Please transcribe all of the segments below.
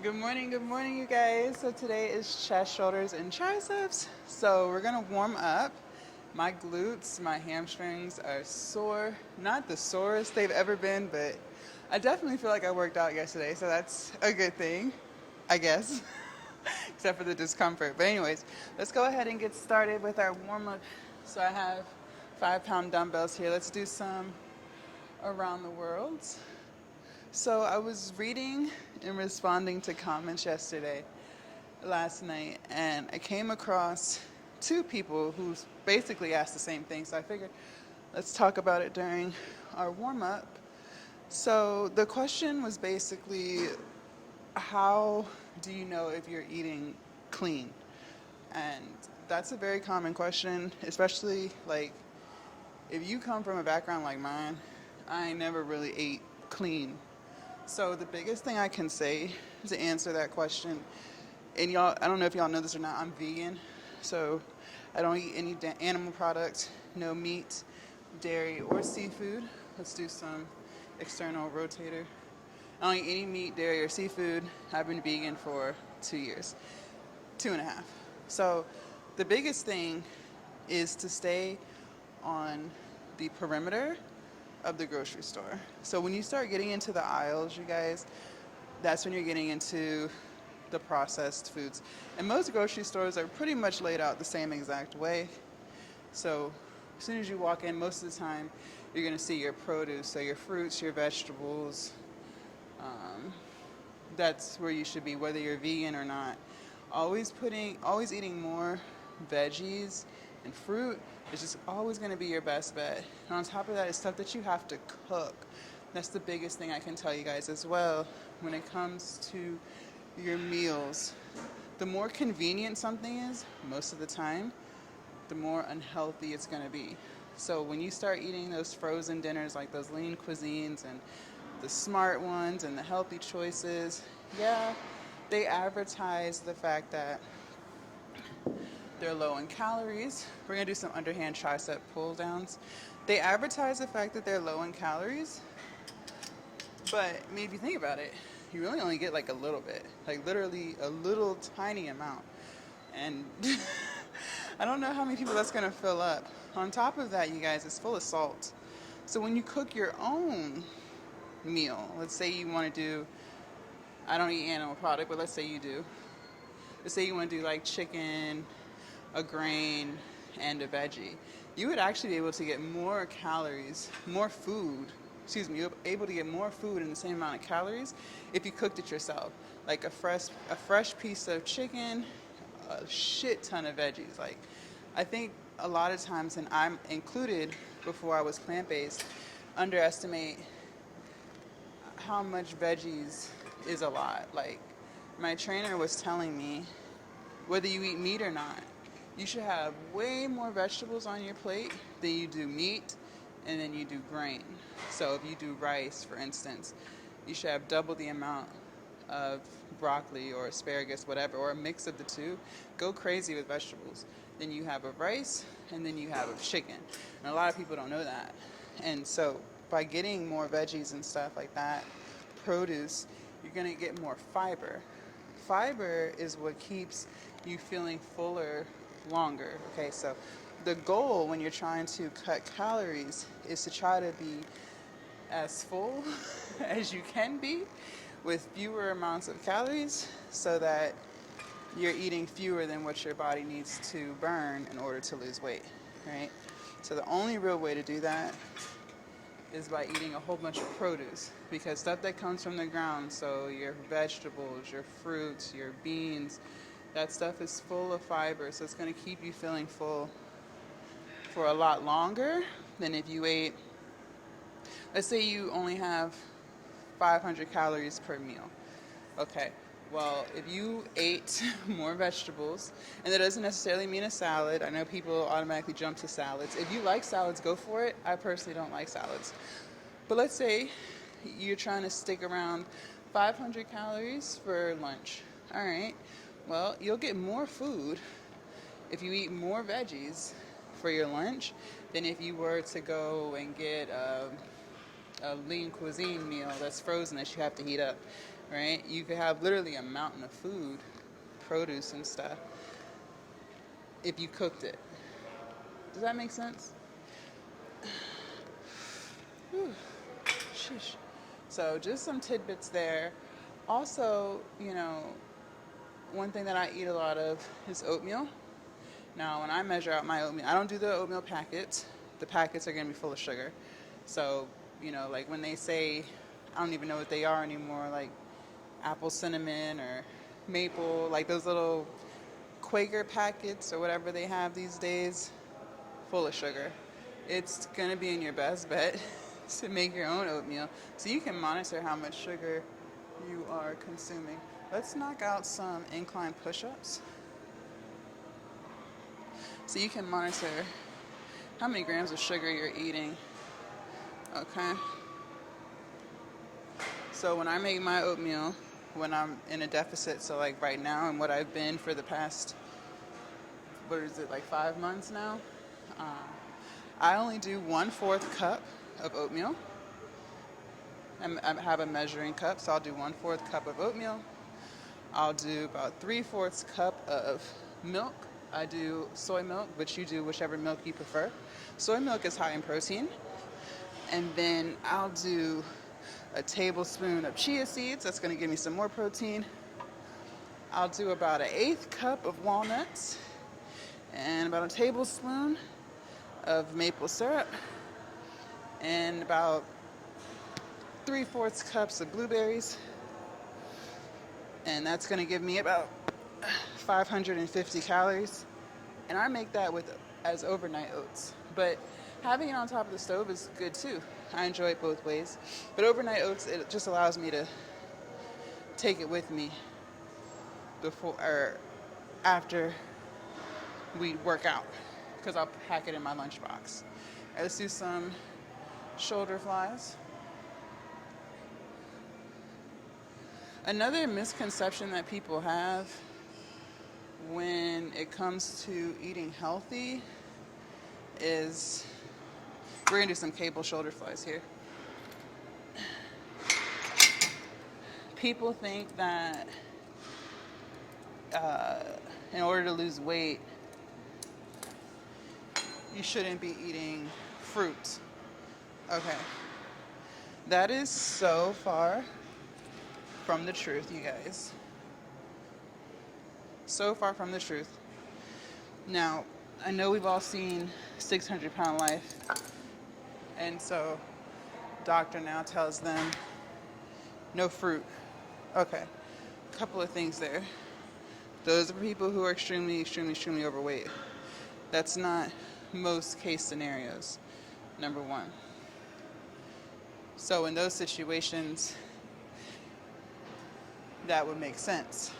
Good morning, you guys. So today is chest, shoulders, and triceps. So we're gonna warm up. My glutes, my hamstrings are sore. Not the sorest they've ever been, but I definitely feel like I worked out yesterday, so that's a good thing, I guess. Except for the discomfort. But anyways, let's go ahead and get started with our warm up. So I have 5 pound dumbbells here. Let's do some around the world. So I was reading and responding to comments last night, and I came across two people who basically asked the same thing. So I figured let's talk about it during our warm up. So the question was basically, how do you know if you're eating clean? And that's a very common question, especially like if you come from a background like mine. I never really ate clean. So the biggest thing I can say to answer that question, and y'all, I don't know if y'all know this or not, I'm vegan. So I don't eat any animal products, no meat, dairy, or seafood. Let's do some external rotator. I don't eat any meat, dairy, or seafood. I've been vegan for 2 years, 2.5. So the biggest thing is to stay on the perimeter of the grocery store. So when you start getting into the aisles, you guys, that's when you're getting into the processed foods. And most grocery stores are pretty much laid out the same exact way. So as soon as you walk in, most of the time, you're going to see your produce, so your fruits, your vegetables. Um, that's where you should be, whether you're vegan or not. Always eating more veggies and fruit is just always going to be your best bet. And on top of that, it's stuff that you have to cook. That's the biggest thing I can tell you guys as well when it comes to your meals. The more convenient something is, most of the time, the more unhealthy it's going to be. So when you start eating those frozen dinners, like those lean cuisines and the smart ones and the healthy choices, yeah, they advertise the fact that they're low in calories. We're going to do some underhand tricep pull downs. They advertise the fact that they're low in calories, but I mean, if you think about it, you really only get like a little bit, like literally a little tiny amount. And I don't know how many people that's going to fill up. On top of that, you guys, it's full of salt. So when you cook your own meal, let's say you want to do, I don't eat animal product, but let's say you do. Let's say you want to do like chicken, a grain, and a veggie. You would actually be able to get more calories, more food. Excuse me, you're able to get more food in the same amount of calories if you cooked it yourself. Like a fresh piece of chicken, a shit ton of veggies. Like, I think a lot of times, and I'm included before I was plant-based, underestimate how much veggies is a lot. Like, my trainer was telling me, whether you eat meat or not, you should have way more vegetables on your plate than you do meat and then you do grain. So if you do rice, for instance, you should have double the amount of broccoli or asparagus, whatever, or a mix of the two. Go crazy with vegetables. Then you have a rice and then you have a chicken. And a lot of people don't know that. And so by getting more veggies and stuff like that, produce, you're going to get more fiber. Fiber is what keeps you feeling fuller longer. Okay, so the goal when you're trying to cut calories is to try to be as full as you can be with fewer amounts of calories so that you're eating fewer than what your body needs to burn in order to lose weight, right? So the only real way to do that is by eating a whole bunch of produce, because stuff that comes from the ground, so your vegetables, your fruits, your beans, that stuff is full of fiber, so it's going to keep you feeling full for a lot longer than if you ate, let's say you only have 500 calories per meal. Okay, well, if you ate more vegetables, and that doesn't necessarily mean a salad. I know people automatically jump to salads. If you like salads, go for it. I personally don't like salads. But let's say you're trying to stick around 500 calories for lunch. All right, well, you'll get more food if you eat more veggies for your lunch than if you were to go and get a lean cuisine meal that's frozen that you have to heat up. right? You could have literally a mountain of food, produce and stuff, if you cooked it. Does that make sense? Whew. Sheesh. So just some tidbits there. Also, one thing that I eat a lot of is oatmeal. Now, when I measure out my oatmeal, I don't do the oatmeal packets. The packets are going to be full of sugar. So, like when they say, I don't even know what they are anymore, like apple cinnamon or maple, like those little Quaker packets or whatever they have these days, full of sugar. It's going to be in your best bet to make your own oatmeal so you can monitor how much sugar you are consuming. Let's knock out some incline push-ups so you can monitor how many grams of sugar you're eating. Okay. So when I make my oatmeal, when I'm in a deficit, so like right now and what I've been for the past, what is it, like 5 months now? I only do 1/4 cup of oatmeal. I have a measuring cup, so I'll do 1/4 cup of oatmeal. I'll do about 3/4 cup of milk. I do soy milk, but you do whichever milk you prefer. Soy milk is high in protein. And then I'll do a tablespoon of chia seeds. That's going to give me some more protein. I'll do about 1/8 cup of walnuts and about a tablespoon of maple syrup and about 3/4 cups of blueberries. And that's going to give me about 550 calories. And I make that as overnight oats. But having it on top of the stove is good too. I enjoy it both ways. But overnight oats, it just allows me to take it with me before or after we work out, because I'll pack it in my lunchbox. Let's do some shoulder flies. Another misconception that people have when it comes to eating healthy is, we're gonna do some cable shoulder flies here. People think that in order to lose weight, you shouldn't be eating fruit. Okay. That is so far from the truth, you guys. So far from the truth. Now, I know we've all seen 600-Pound Life, and so doctor now tells them no fruit. Okay, a couple of things there. Those are people who are extremely, extremely, extremely overweight. That's not most case scenarios, number one. So in those situations, that would make sense.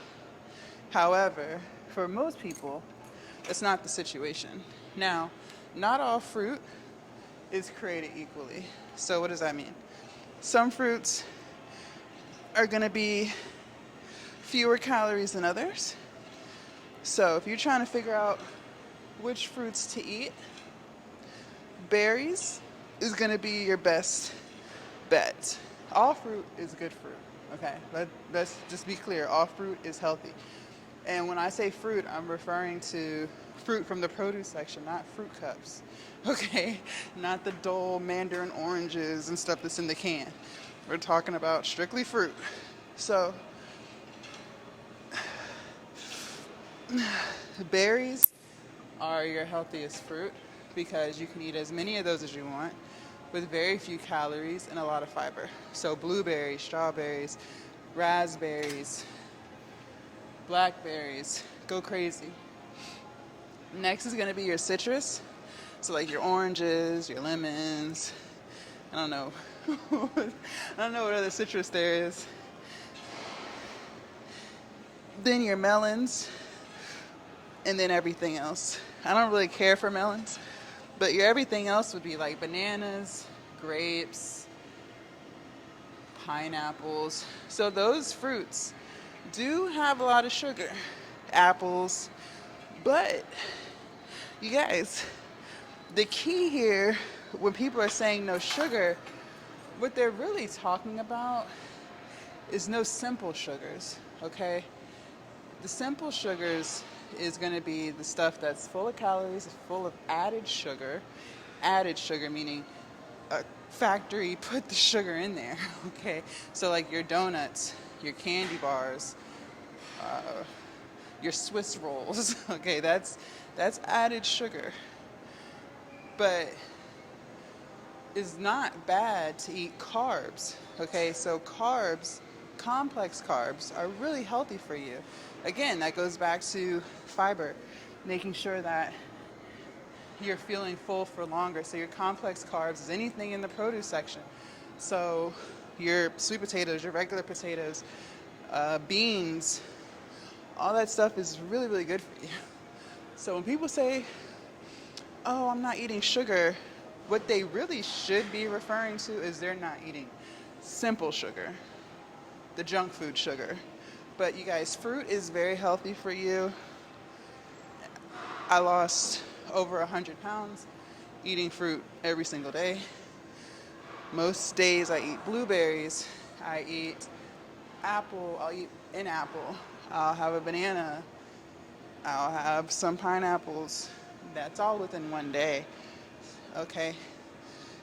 However, for most people, that's not the situation. Now, not all fruit is created equally. So what does that mean? Some fruits are going to be fewer calories than others. So if you're trying to figure out which fruits to eat, berries is going to be your best bet. All fruit is good fruit. Okay, let's just be clear. All fruit is healthy. And when I say fruit, I'm referring to fruit from the produce section, not fruit cups. Okay, not the dull mandarin oranges and stuff that's in the can. We're talking about strictly fruit. So, berries are your healthiest fruit because you can eat as many of those as you want with very few calories and a lot of fiber. So blueberries, strawberries, raspberries, blackberries, go crazy. Next is going to be your citrus. So like your oranges, your lemons, I don't know. I don't know what other citrus there is. Then your melons, and then everything else. I don't really care for melons, but your everything else would be like bananas, grapes, pineapples. So those fruits do have a lot of sugar. Apples. But you guys, the key here, when people are saying no sugar, what they're really talking about is no simple sugars, okay? The simple sugars is going to be the stuff that's full of calories, full of added sugar meaning a factory put the sugar in there, okay? So like your donuts, your candy bars, your Swiss rolls, okay? That's added sugar. But it's not bad to eat carbs, okay? So carbs, complex carbs, are really healthy for you. Again, that goes back to fiber, making sure that you're feeling full for longer. So your complex carbs is anything in the produce section. So your sweet potatoes, your regular potatoes, beans, all that stuff is really, really good for you. So when people say, oh, I'm not eating sugar, what they really should be referring to is they're not eating simple sugar, the junk food sugar. But you guys, fruit is very healthy for you. I lost over 100 pounds eating fruit every single day. Most days I eat blueberries, I eat apple, I'll eat an apple, I'll have a banana, I'll have some pineapples. That's all within one day, okay?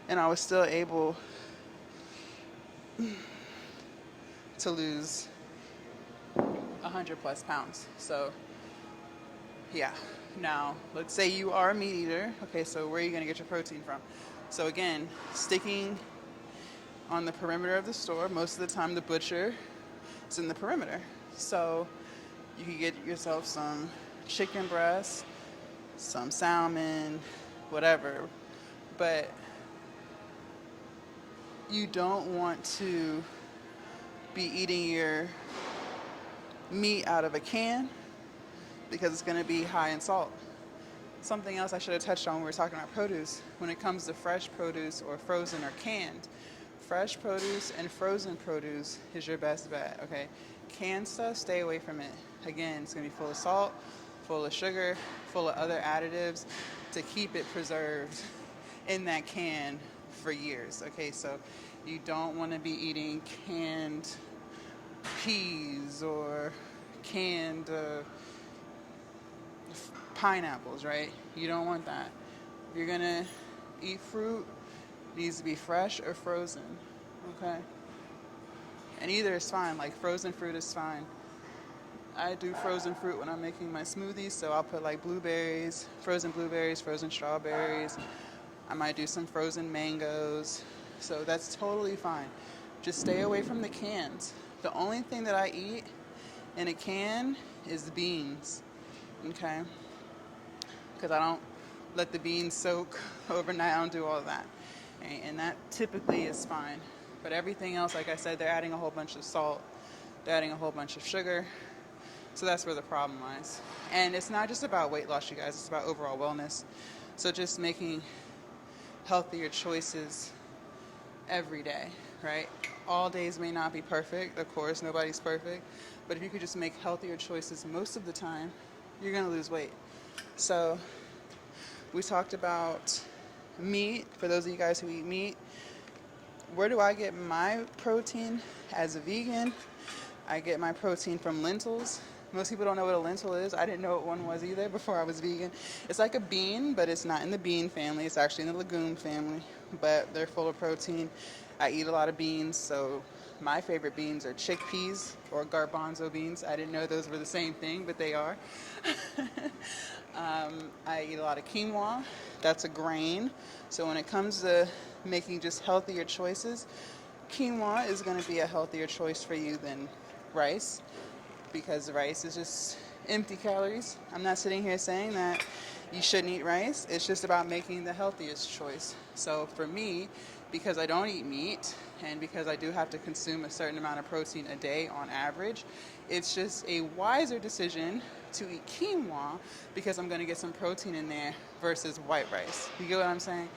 And I was still able to lose 100 plus pounds. So, yeah. Now, let's say you are a meat eater. Okay, so where are you going to get your protein from? So again, sticking on the perimeter of the store, most of the time the butcher is in the perimeter. So you can get yourself some chicken breast, some salmon, whatever. But you don't want to be eating your meat out of a can because it's going to be high in salt. Something else I should have touched on when we were talking about produce, when it comes to fresh produce or frozen or canned, fresh produce and frozen produce is your best bet, okay? Canned stuff, stay away from it. Again, it's going to be full of salt, full of sugar, full of other additives to keep it preserved in that can for years, okay? So you don't want to be eating canned peas or canned pineapples, right? You don't want that. If you're gonna eat fruit, it needs to be fresh or frozen, okay? And either is fine, like frozen fruit is fine. I do frozen fruit when I'm making my smoothies, so I'll put like blueberries, frozen strawberries. I might do some frozen mangoes, so that's totally fine. Just stay away from the cans. The only thing that I eat in a can is the beans, okay? Because I don't let the beans soak overnight. I don't do all of that. And that typically is fine. But everything else, like I said, they're adding a whole bunch of salt. They're adding a whole bunch of sugar. So that's where the problem lies. And it's not just about weight loss, you guys. It's about overall wellness. So just making healthier choices every day, right? All days may not be perfect. Of course, nobody's perfect. But if you could just make healthier choices most of the time, you're going to lose weight. So we talked about meat. For those of you guys who eat meat, where do I get my protein as a vegan? I get my protein from lentils. Most people don't know what a lentil is. I didn't know what one was either before I was vegan. It's like a bean, but it's not in the bean family. It's actually in the legume family, but they're full of protein. I eat a lot of beans, so my favorite beans are chickpeas or garbanzo beans. I didn't know those were the same thing, but they are. I eat a lot of quinoa. That's a grain. So when it comes to making just healthier choices, quinoa is going to be a healthier choice for you than rice, because rice is just empty calories. I'm not sitting here saying that you shouldn't eat rice. It's just about making the healthiest choice. So for me, because I don't eat meat and because I do have to consume a certain amount of protein a day on average, it's just a wiser decision to eat quinoa because I'm going to get some protein in there versus white rice. You get what I'm saying?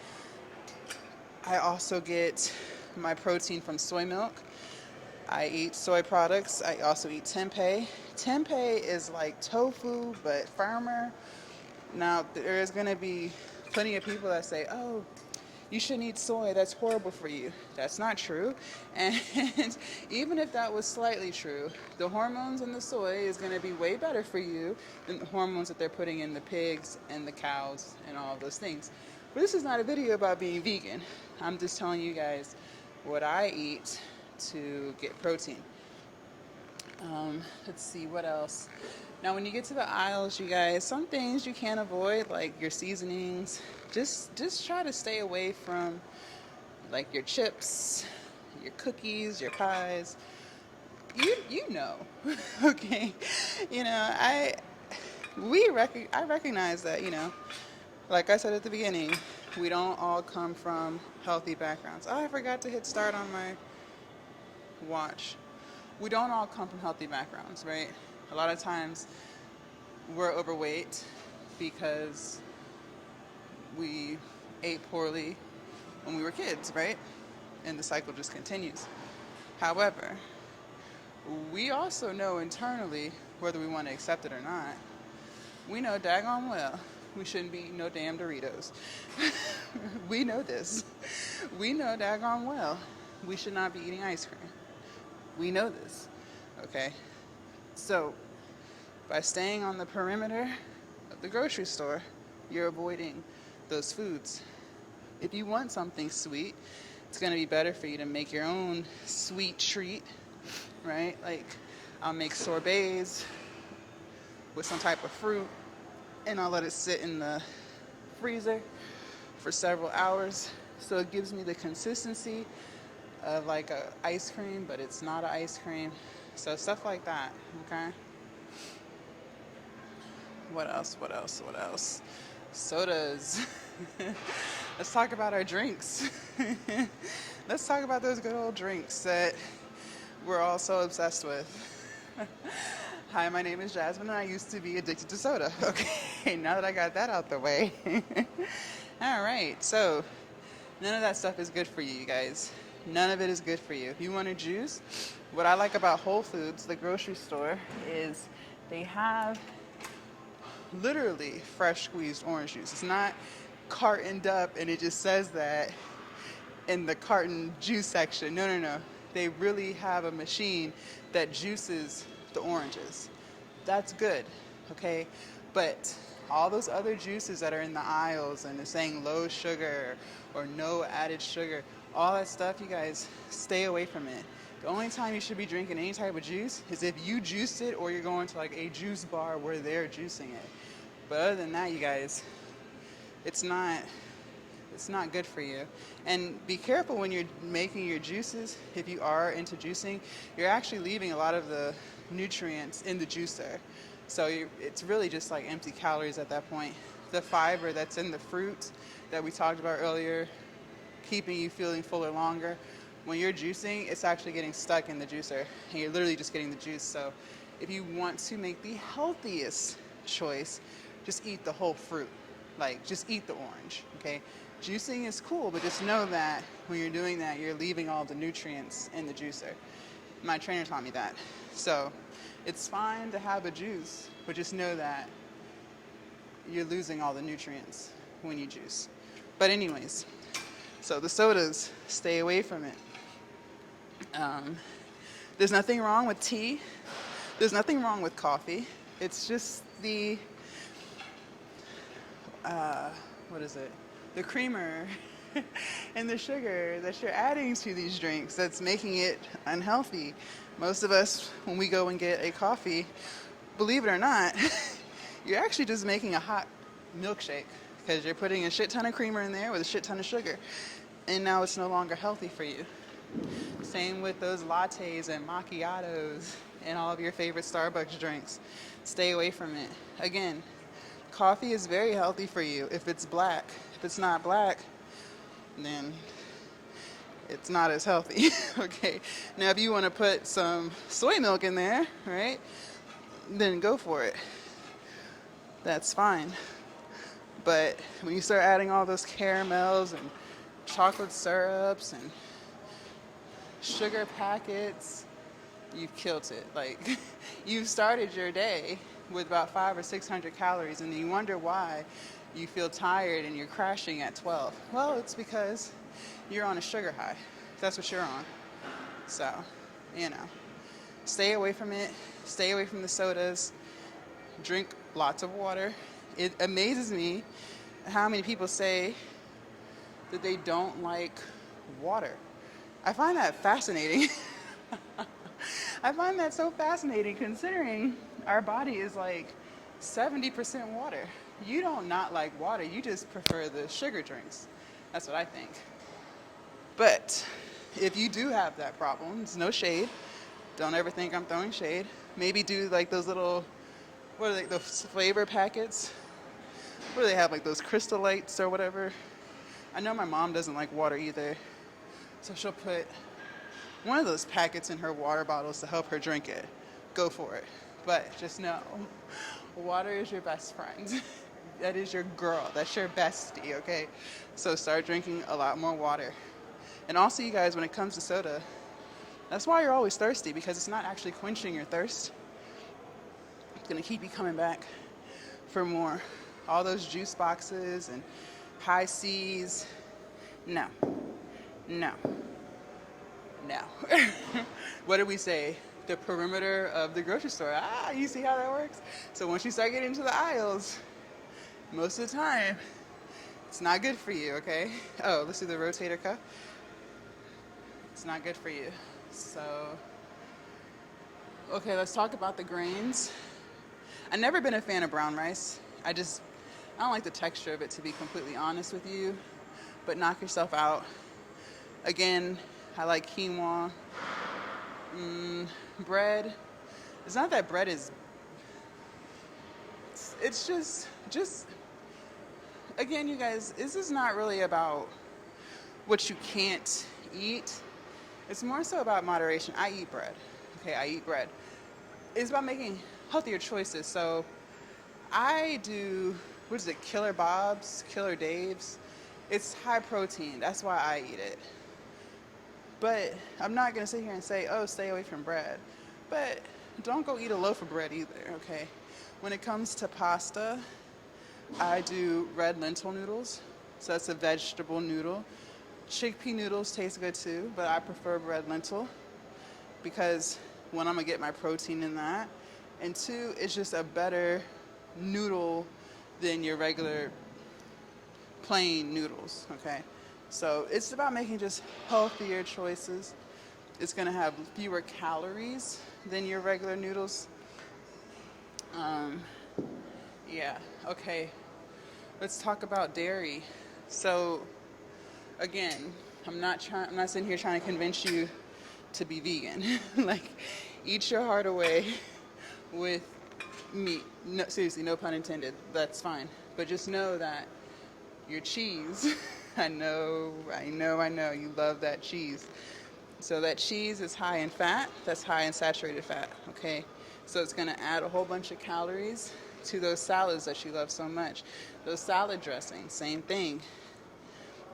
I also get my protein from soy milk. I eat soy products. I also eat tempeh. Tempeh is like tofu, but firmer. Now, there is going to be plenty of people that say, oh, you shouldn't eat soy, that's horrible for you. That's not true. And even if that was slightly true, the hormones in the soy is going to be way better for you than the hormones that they're putting in the pigs and the cows and all of those things. But this is not a video about being vegan. I'm just telling you guys what I eat to get protein. Let's see what else. Now, when you get to the aisles, you guys, some things you can't avoid, like your seasonings. Just try to stay away from like your chips, your cookies, your pies. You know, okay. You know, I recognize that, you know, like I said at the beginning, we don't all come from healthy backgrounds. Oh, I forgot to hit start on my watch. We don't all come from healthy backgrounds, right? A lot of times we're overweight because we ate poorly when we were kids, right? And the cycle just continues. However, we also know internally, whether we want to accept it or not, we know daggone well we shouldn't be eating no damn Doritos. We know this. We know daggone well we should not be eating ice cream. We know this, okay? So, by staying on the perimeter of the grocery store, you're avoiding those foods. If you want something sweet, it's going to be better for you to make your own sweet treat, right? Like, I'll make sorbets with some type of fruit, and I'll let it sit in the freezer for several hours. So it gives me the consistency of like a ice cream, but it's not an ice cream. So stuff like that, okay? What else? Sodas. Let's talk about our drinks. Let's talk about those good old drinks that we're all so obsessed with. Hi, my name is Jasmine, and I used to be addicted to soda. Okay, now that I got that out the way. All right, so none of that stuff is good for you, you guys. None of it is good for you. If you want a juice, what I like about Whole Foods, the grocery store, is they have literally fresh squeezed orange juice. It's not cartoned up and it just says that in the carton juice section. No. They really have a machine that juices the oranges. That's good, okay? But all those other juices that are in the aisles and they're saying low sugar or no added sugar, all that stuff, you guys, stay away from it. The only time you should be drinking any type of juice is if you juiced it or you're going to like a juice bar where they're juicing it. But other than that, you guys, it's not good for you. And be careful when you're making your juices. If you are into juicing, you're actually leaving a lot of the nutrients in the juicer. So it's really just like empty calories at that point. The fiber that's in the fruit that we talked about earlier, keeping you feeling fuller longer, when you're juicing, it's actually getting stuck in the juicer, and you're literally just getting the juice. So if you want to make the healthiest choice, just eat the whole fruit. Like, just eat the orange, okay? Juicing is cool, but just know that when you're doing that, you're leaving all the nutrients in the juicer. My trainer taught me that. So it's fine to have a juice, but just know that you're losing all the nutrients when you juice. But anyways, so the sodas, stay away from it. There's nothing wrong with tea. There's nothing wrong with coffee. It's just the, the creamer and the sugar that you're adding to these drinks that's making it unhealthy. Most of us, when we go and get a coffee, believe it or not, you're actually just making a hot milkshake because you're putting a shit ton of creamer in there with a shit ton of sugar. And now it's no longer healthy for you. Same with those lattes and macchiatos and all of your favorite Starbucks drinks. Stay away from it. Again, coffee is very healthy for you if it's black. If it's not black, then it's not as healthy. Okay. Now, if you want to put some soy milk in there, right, then go for it. That's fine. But when you start adding all those caramels and chocolate syrups and sugar packets, you've killed it. Like, you've started your day with about 500 or 600 calories, and you wonder why you feel tired and you're crashing at 12. Well, it's because you're on a sugar high. That's what you're on. So, you know, stay away from it. Stay away from the sodas. Drink lots of water. It amazes me how many people say that they don't like water. I find that fascinating. I find that so fascinating considering our body is like 70% water. You don't not like water, you just prefer the sugar drinks. That's what I think. But if you do have that problem, it's no shade. Don't ever think I'm throwing shade. Maybe do like those little, what are they, those flavor packets? What do they have, like those Crystal Lights or whatever? I know my mom doesn't like water either. So she'll put one of those packets in her water bottles to help her drink it. Go for it. But just know, water is your best friend. That is your girl. That's your bestie, okay? So start drinking a lot more water. And also, you guys, when it comes to soda, that's why you're always thirsty, because it's not actually quenching your thirst. It's going to keep you coming back for more. All those juice boxes and high C's, no. No. No. What do we say? The perimeter of the grocery store. Ah, you see how that works? So once you start getting into the aisles, most of the time, it's not good for you, okay? Oh, let's do the rotator cuff. It's not good for you. So, okay, let's talk about the grains. I've never been a fan of brown rice. I don't like the texture of it, to be completely honest with you. But knock yourself out. Again, I like quinoa. Bread. It's not that bread is... It's just... Again, you guys, this is not really about what you can't eat. It's more so about moderation. I eat bread. Okay, I eat bread. It's about making healthier choices. So I do, what is it, Killer Bob's, Killer Dave's. It's high protein. That's why I eat it. But I'm not going to sit here and say, oh, stay away from bread. But don't go eat a loaf of bread either, okay? When it comes to pasta, I do red lentil noodles. So that's a vegetable noodle. Chickpea noodles taste good too, but I prefer red lentil because one, I'm going to get my protein in that. And two, it's just a better noodle than your regular plain noodles, okay? So it's about making just healthier choices. It's going to have fewer calories than your regular noodles. Yeah, okay. Let's talk about dairy. So again, I'm not sitting here trying to convince you to be vegan. Like, eat your heart away with meat. No, seriously, no pun intended. That's fine. But just know that your cheese, I know, you love that cheese. So that cheese is high in fat, that's high in saturated fat, okay? So it's gonna add a whole bunch of calories to those salads that you love so much. Those salad dressings, same thing.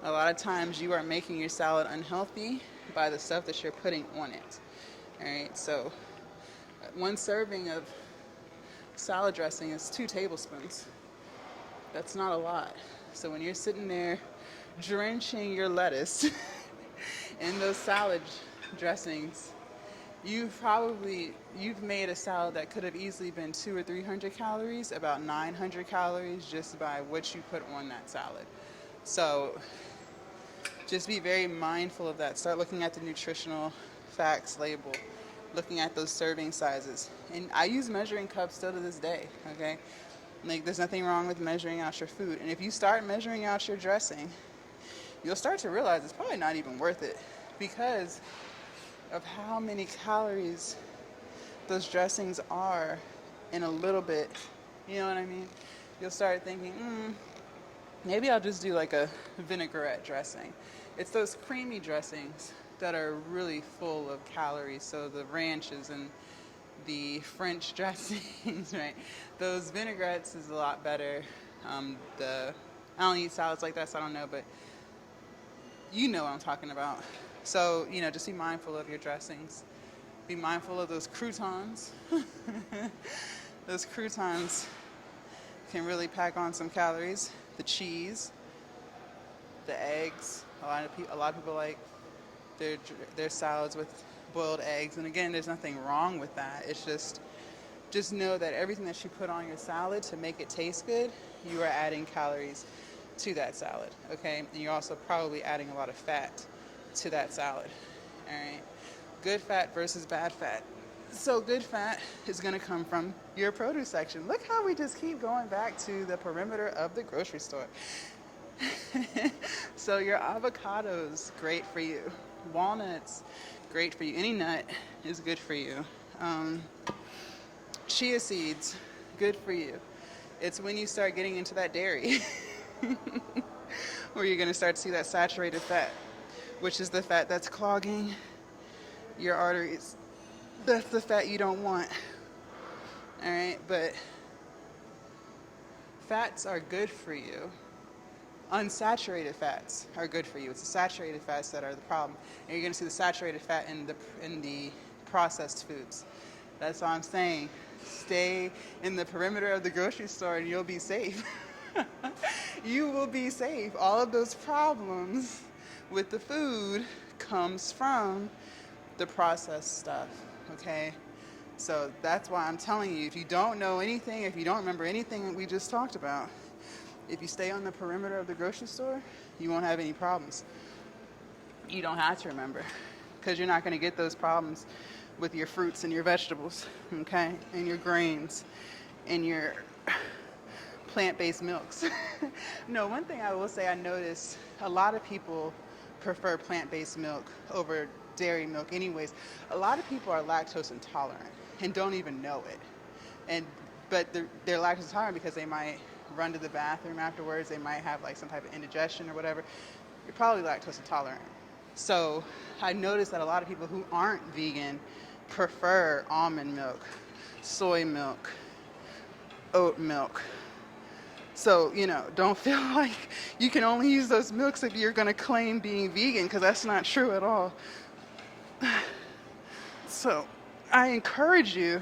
A lot of times you are making your salad unhealthy by the stuff that you're putting on it, all right? So one serving of salad dressing is 2 tablespoons. That's not a lot. So when you're sitting there drenching your lettuce in those salad dressings, you've made a salad that could have easily been 200 or 300 calories, about 900 calories just by what you put on that salad. So just be very mindful of that. Start looking at the nutritional facts label, looking at those serving sizes. And I use measuring cups still to this day, okay? Like, there's nothing wrong with measuring out your food. And if you start measuring out your dressing, you'll start to realize it's probably not even worth it because of how many calories those dressings are in a little bit. You know what I mean? You'll start thinking, maybe I'll just do like a vinaigrette dressing. It's those creamy dressings that are really full of calories. So the ranches and the French dressings, right? Those vinaigrettes is a lot better. I don't eat salads like that, so I don't know, but you know what I'm talking about. So, just be mindful of your dressings. Be mindful of those croutons. Those croutons can really pack on some calories. The cheese, the eggs. A lot of people like their salads with boiled eggs. And again, there's nothing wrong with that. It's just know that everything that you put on your salad to make it taste good, you are adding calories to that salad, okay? And you're also probably adding a lot of fat to that salad, all right? Good fat versus bad fat. So good fat is gonna come from your produce section. Look how we just keep going back to the perimeter of the grocery store. So your avocados, great for you. Walnuts, great for you. Any nut is good for you. Chia seeds, good for you. It's when you start getting into that dairy where you're going to start to see that saturated fat, which is the fat that's clogging your arteries. That's the fat you don't want. All right, but fats are good for you. Unsaturated fats are good for you. It's the saturated fats that are the problem. And you're going to see the saturated fat in the processed foods. That's all I'm saying. Stay in the perimeter of the grocery store and you'll be safe. You will be safe. All of those problems with the food comes from the processed stuff, okay? So that's why I'm telling you, if you don't know anything, if you don't remember anything that we just talked about, if you stay on the perimeter of the grocery store, you won't have any problems. You don't have to remember, because you're not going to get those problems with your fruits and your vegetables, okay, and your grains and your plant-based milks. No, one thing I will say, I noticed a lot of people prefer plant-based milk over dairy milk anyways. A lot of people are lactose intolerant and don't even know it. But they're lactose intolerant because they might run to the bathroom afterwards. They might have like some type of indigestion or whatever. You're probably lactose intolerant. So I noticed that a lot of people who aren't vegan prefer almond milk, soy milk, oat milk. So, don't feel like you can only use those milks if you're going to claim being vegan, because that's not true at all. So I encourage you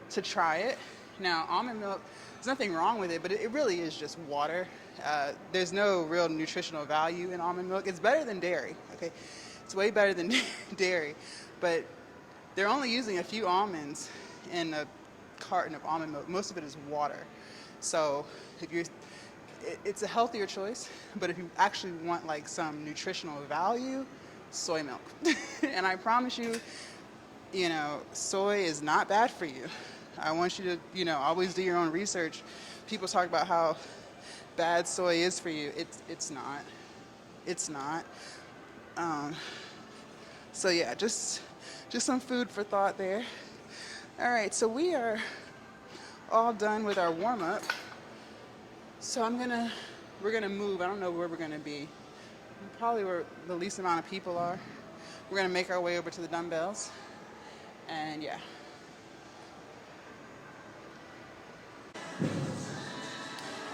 to try it. Now, almond milk, there's nothing wrong with it, but it really is just water. There's no real nutritional value in almond milk. It's better than dairy, okay? It's way better than dairy, but they're only using a few almonds in a carton of almond milk. Most of it is water. So it's a healthier choice, but if you actually want like some nutritional value, soy milk. And I promise you, soy is not bad for you. I want you to, always do your own research. People talk about how bad soy is for you. It's not. It's not. So yeah, just some food for thought there. All right, so we are all done with our warm-up. So we're gonna move. I don't know where we're gonna be. Probably where the least amount of people are. We're gonna make our way over to the dumbbells. And yeah.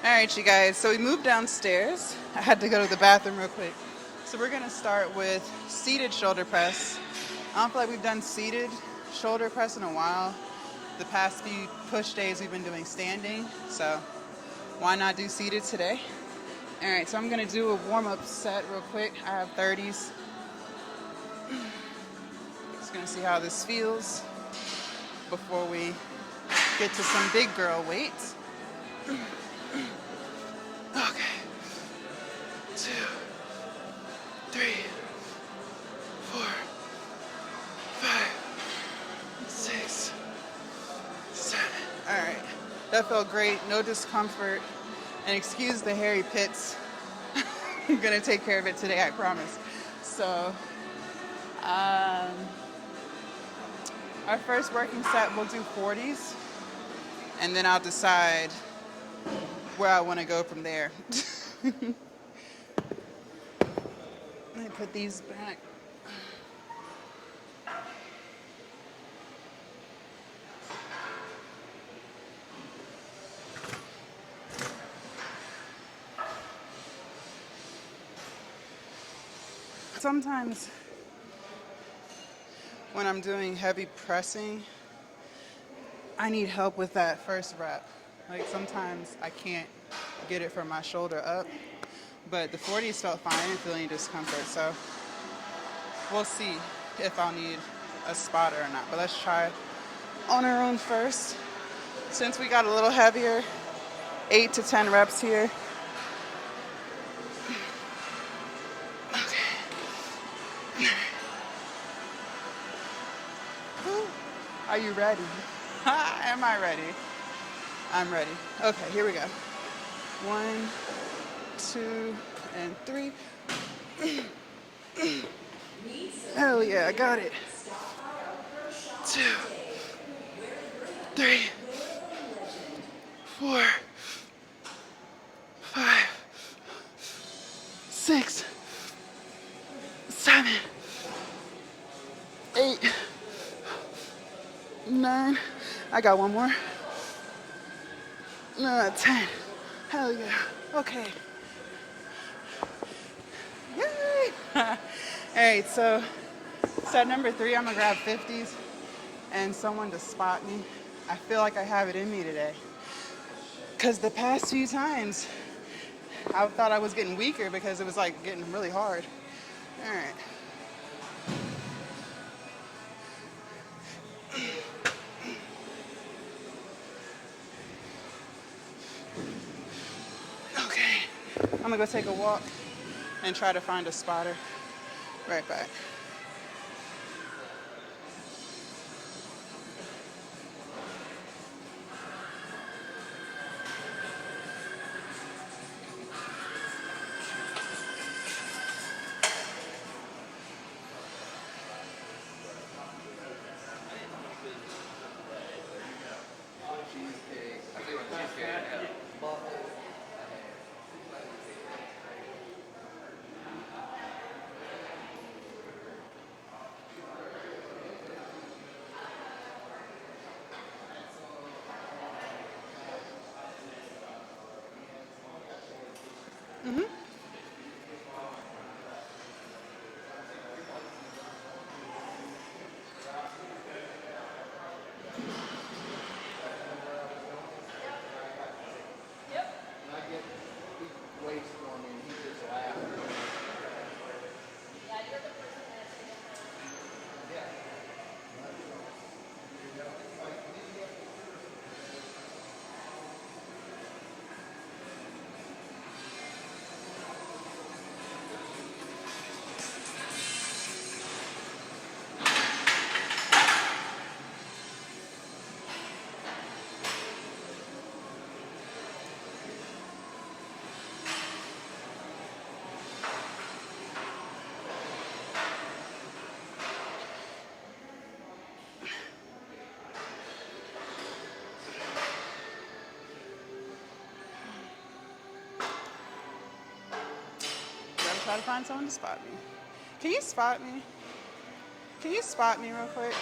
All right, you guys, so we moved downstairs. I had to go to the bathroom real quick. So we're gonna start with seated shoulder press. I don't feel like we've done seated shoulder press in a while. The past few push days we've been doing standing, so why not do seated today? All right, so I'm gonna do a warm-up set real quick. I have 30s. Just gonna see how this feels before we get to some big girl weights. Okay. 2, 3, 4, 5, 6, 7. All right. That felt great. No discomfort. And excuse the hairy pits. I'm going to take care of it today, I promise. So, our first working set, we'll do 40s. And then I'll decide where I want to go from there. Let me put these back. Sometimes when I'm doing heavy pressing, I need help with that first rep, Like sometimes I can't get it from my shoulder up, but the 40s felt fine. I didn't feel any discomfort. So we'll see if I'll need a spotter or not. But let's try on our own first. Since we got a little heavier, 8 to 10 reps here. Are you ready? Am I ready? I'm ready. Okay, here we go. 1, 2, and 3. Hell yeah, I got it. 2, 3, 4, 5, 6, 7, 8, 9. I got one more. 10. Hell yeah. Okay. Yay! All right, so set number 3, I'm gonna grab 50s and someone to spot me. I feel like I have it in me today. Because the past few times, I thought I was getting weaker because it was like getting really hard. All right. Okay, I'm gonna go take a walk and try to find a spotter. Right back. Gotta try to find someone to spot me. Can you spot me? Can you spot me real quick?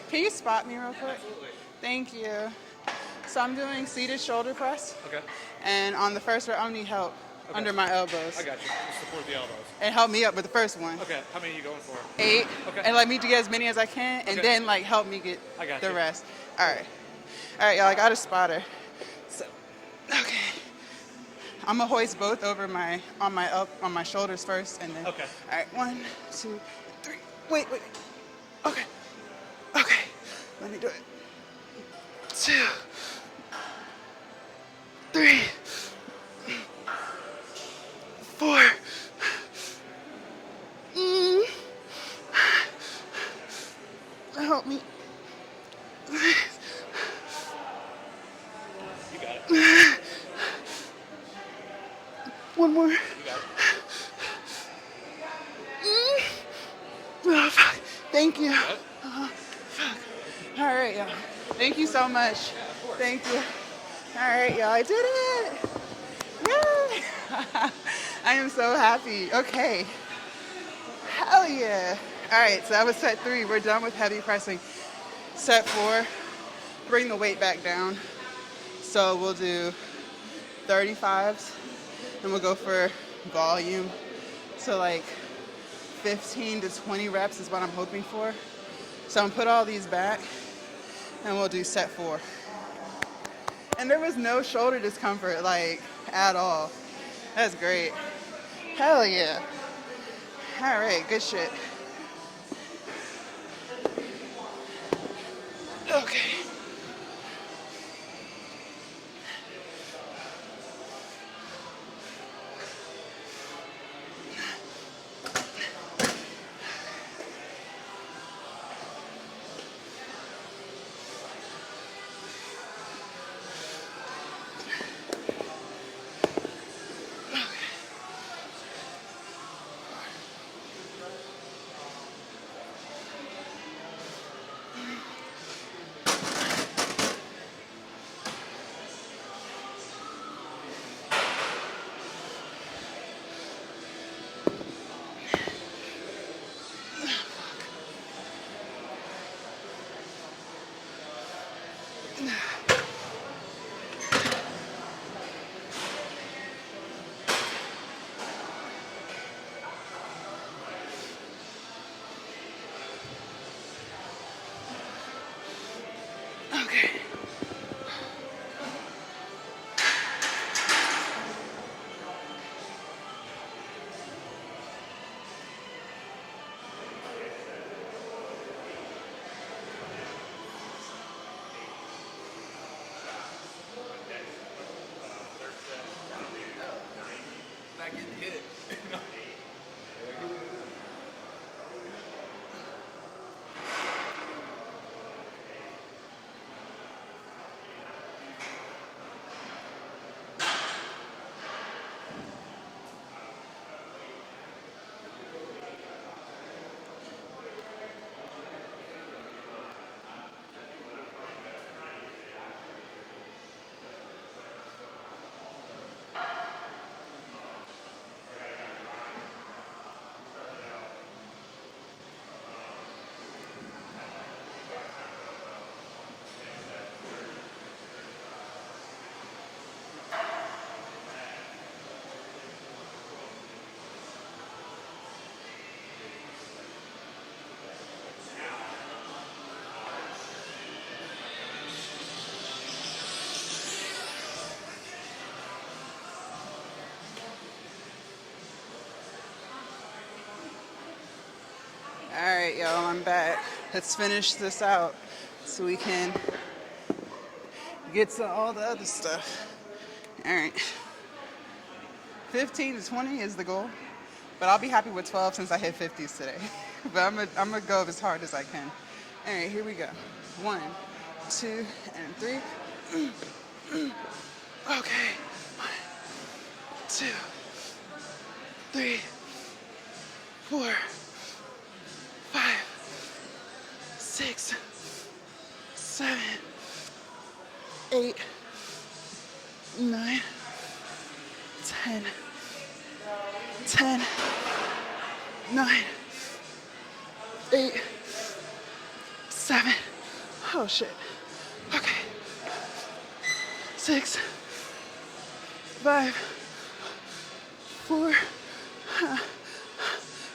Can you spot me real quick? Absolutely. Thank you. So I'm doing seated shoulder press. Okay. And on the first rep, I need help under my elbows. I got you. Just support the elbows. And help me up with the first one. Okay. How many are you going for? 8. Okay. And let me get as many as I can, and Okay. then like help me get I got the you. rest. All right. All right, y'all. I got a spotter. So, okay. I'm gonna hoist both over on my shoulders first, and then. Okay. All right. 1, 2, 3. Wait. Okay. Okay. Let me do it. 2, 3, 4. Help me. You got it. One more. You got it. Oh, fuck. Thank you. What? Fuck. All right, y'all. Thank you so much. Thank you. All right, y'all. I did it. Yay. I am so happy. Okay. Hell yeah. All right, so that was set 3. We're done with heavy pressing. Set 4, bring the weight back down. So we'll do 35s, and we'll go for volume. So like 15 to 20 reps is what I'm hoping for. So I'm gonna put all these back, and we'll do set 4. And there was no shoulder discomfort, like, at all. That's great. Hell yeah. All right, good shit. Okay. Okay. Not getting hit. All right, y'all, I'm back. Let's finish this out so we can get to all the other stuff. All right. 15 to 20 is the goal, but I'll be happy with 12 since I hit 50s today. But I'm gonna go as hard as I can. All right, here we go. 1, 2, and 3. Okay. 1, 2, 3, 4, 5, 6, 7, 8, 9, 10, 10, 9, 8, 7. Oh shit. Okay. 6, 5, 4.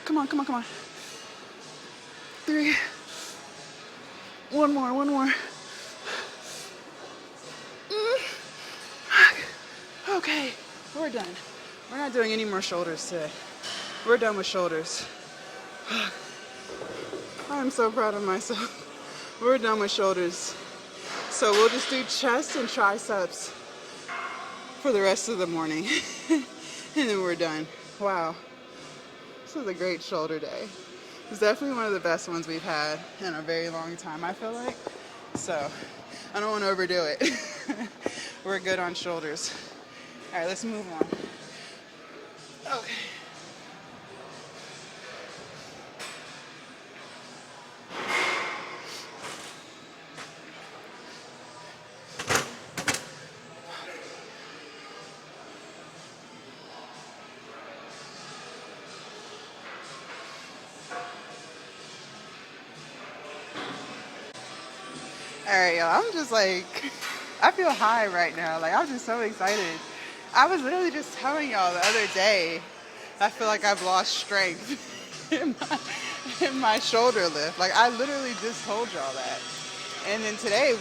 Come on, come on, come on. 3. One more, one more. Okay, we're done. We're not doing any more shoulders today. We're done with shoulders. I'm so proud of myself. We're done with shoulders. So we'll just do chest and triceps for the rest of the morning. And then we're done. Wow. This was a great shoulder day. It's definitely one of the best ones we've had in a very long time, I feel like. So I don't want to overdo it. We're good on shoulders. All right, let's move on. Okay. All right, y'all. I'm just like, I feel high right now. Like, I'm just so excited. I was literally just telling y'all the other day, I feel like I've lost strength in my shoulder lift. Like, I literally just told y'all that. And then today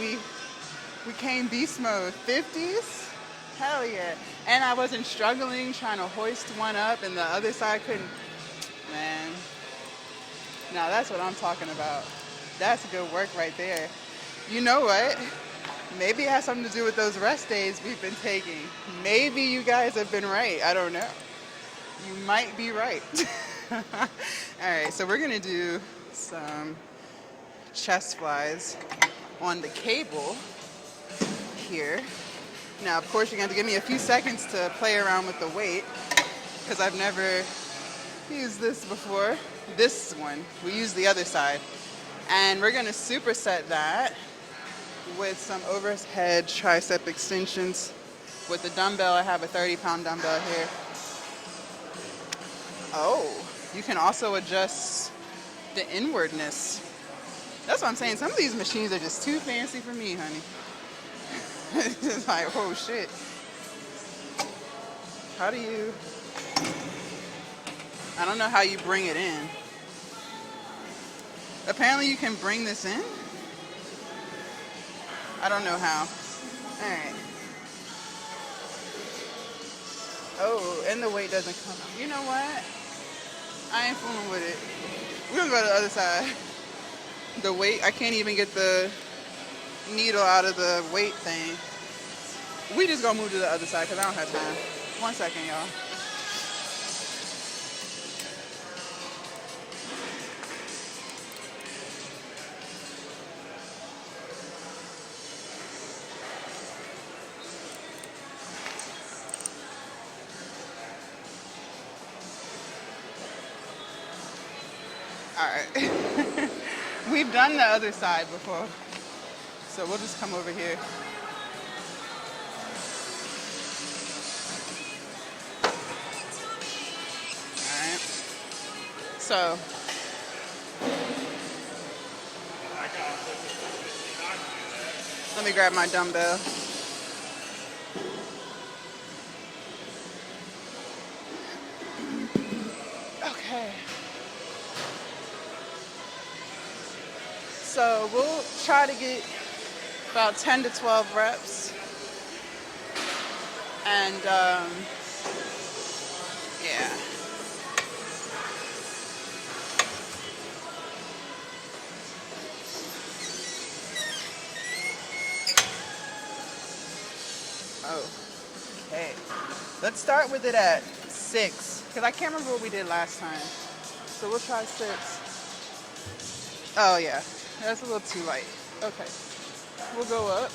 We came beast mode. 50s? Hell yeah. And I wasn't struggling trying to hoist one up and the other side couldn't. Man, now that's what I'm talking about. That's good work right there. You know what? Maybe it has something to do with those rest days we've been taking. Maybe you guys have been right. I don't know. You might be right. All right, so we're gonna do some chest flies on the cable here. Now, of course, you're going to give me a few seconds to play around with the weight because I've never used this before. This one, we use the other side. And we're going to superset that with some overhead tricep extensions. With the dumbbell, I have a 30-pound dumbbell here. Oh, you can also adjust the inwardness. That's what I'm saying. Some of these machines are just too fancy for me, honey. It's like, oh shit. How do you... I don't know how you bring it in. Apparently you can bring this in? I don't know how. Alright. Oh, and the weight doesn't come out. You know what? I ain't fooling with it. We're gonna go to the other side. The weight, I can't even get the needle out of the weight thing. We just gonna move to the other side because I don't have time. 1 second, y'all. Alright. We've done the other side before. So we'll just come over here. Alright. So let me grab my dumbbell. Okay. So we'll try to get about 10 to 12 reps. And yeah. Oh, okay. Let's start with it at 6, because I can't remember what we did last time. So we'll try 6. Oh yeah, that's a little too light. Okay, we'll go up.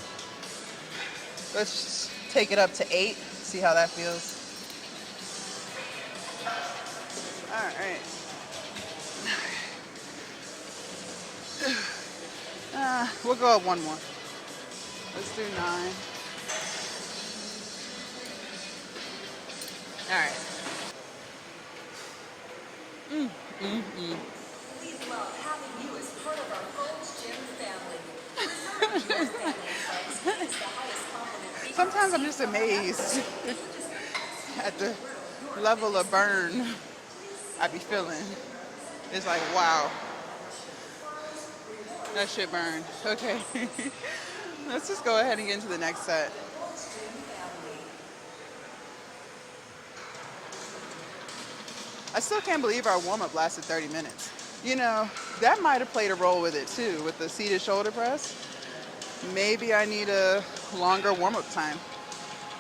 Let's take it up to 8, see how that feels. All right. We'll go up one more. Let's do 9. All right. We love having you as part of our Gold's Gym family. Reserve your family price is the highest compliment we can Sometimes I'm receive just from our amazed members. at the level of burn I be feeling. It's like, wow, that shit burned. Okay. Let's just go ahead and get into the next set. I still can't believe our warm-up lasted 30 minutes. You know, that might have played a role with it too, with the seated shoulder press. Maybe I need a longer warm-up time.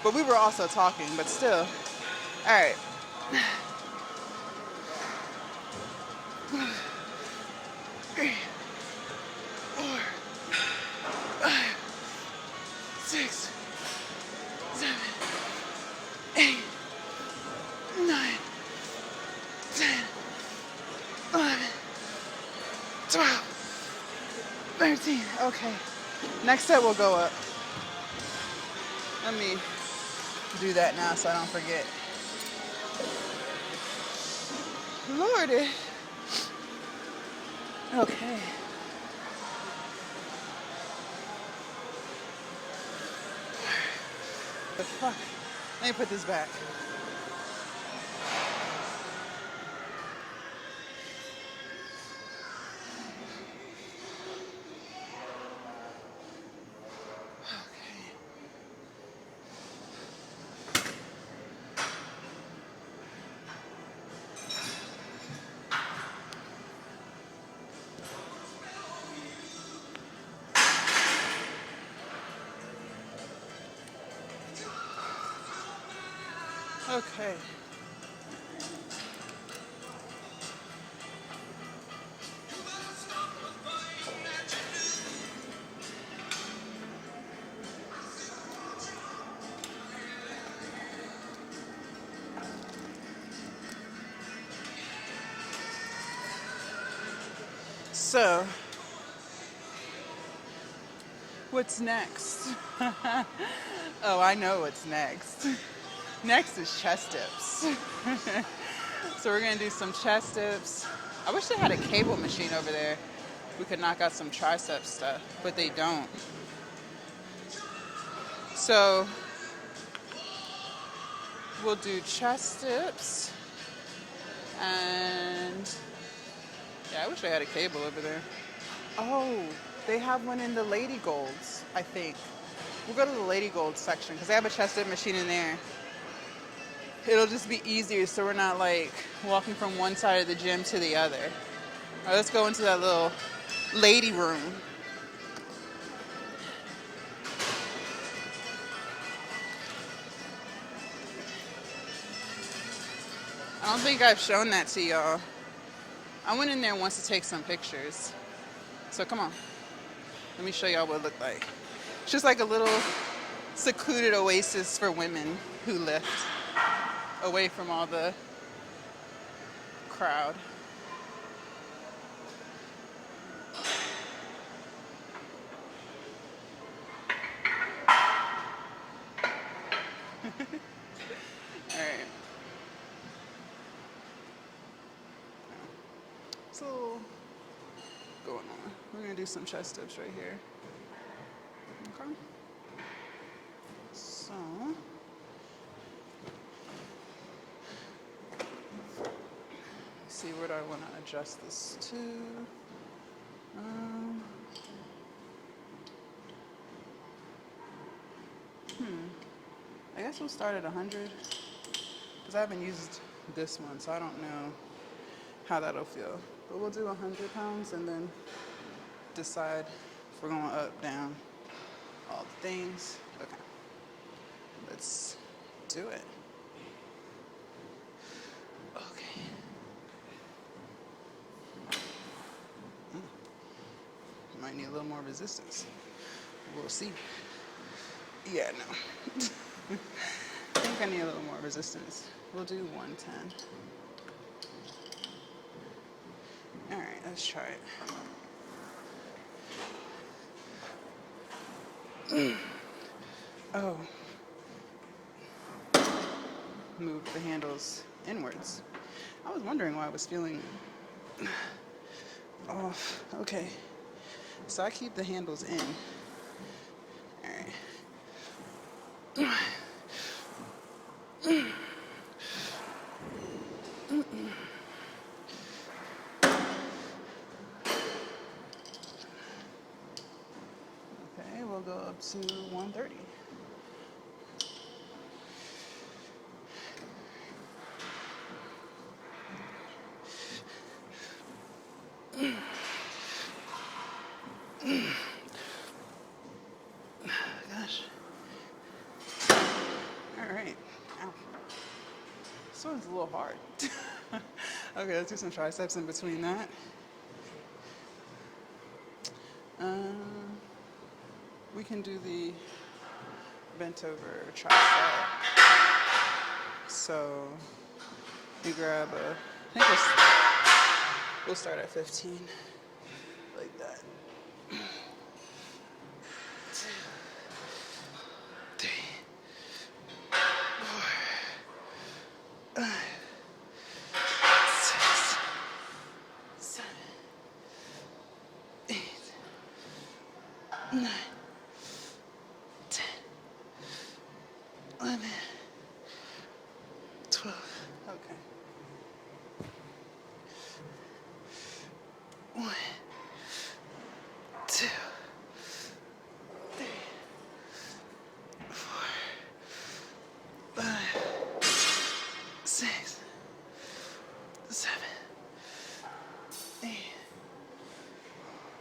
But we were also talking, but still. All right. 3, 4, 5, 6, 7, 8, 9, 10, 11, 12, 13. Okay. Next set will go up. Let me do that now so I don't forget. Lordy. Okay. The fuck? Let me put this back. Okay. So, what's next? Oh, I know what's next. Next is chest dips. So we're gonna do some chest dips. I wish they had a cable machine over there. We could knock out some tricep stuff, but they don't. So we'll do chest dips, and yeah, I wish they had a cable over there. Oh, they have one in the Lady Golds, I think. We'll go to the Lady Gold section because they have a chest dip machine in there. It'll just be easier so we're not like walking from one side of the gym to the other. All right, let's go into that little lady room. I don't think I've shown that to y'all. I went in there once to take some pictures. So come on. Let me show y'all what it looked like. It's just like a little secluded oasis for women who lift away from all the crowd. All right. So going on. We're gonna do some chest dips right here. Okay. So see where do I want to adjust this to? Um, I guess we'll start at 100 because I haven't used this one, so I don't know how that'll feel. But we'll do 100 pounds and then decide if we're going up, down, all the things. Okay, let's do it. Okay. Might need a little more resistance. We'll see. Yeah, no. I think I need a little more resistance. We'll do 110. All right, let's try it. Oh. Move the handles inwards. I was wondering why I was feeling off. Okay. So I keep the handles in. All right. Okay, we'll go up to 130. Gosh. All right. Ow. This one's a little hard. Okay, let's do some triceps in between that. We can do the bent over tricep. So we grab I think we'll start at 15, like that. 2, 3, 4, 5, 6, 7, 8, 9, 10, 11, 12. Okay. 1, 2, 3, 4, 5, 6, 7, 8,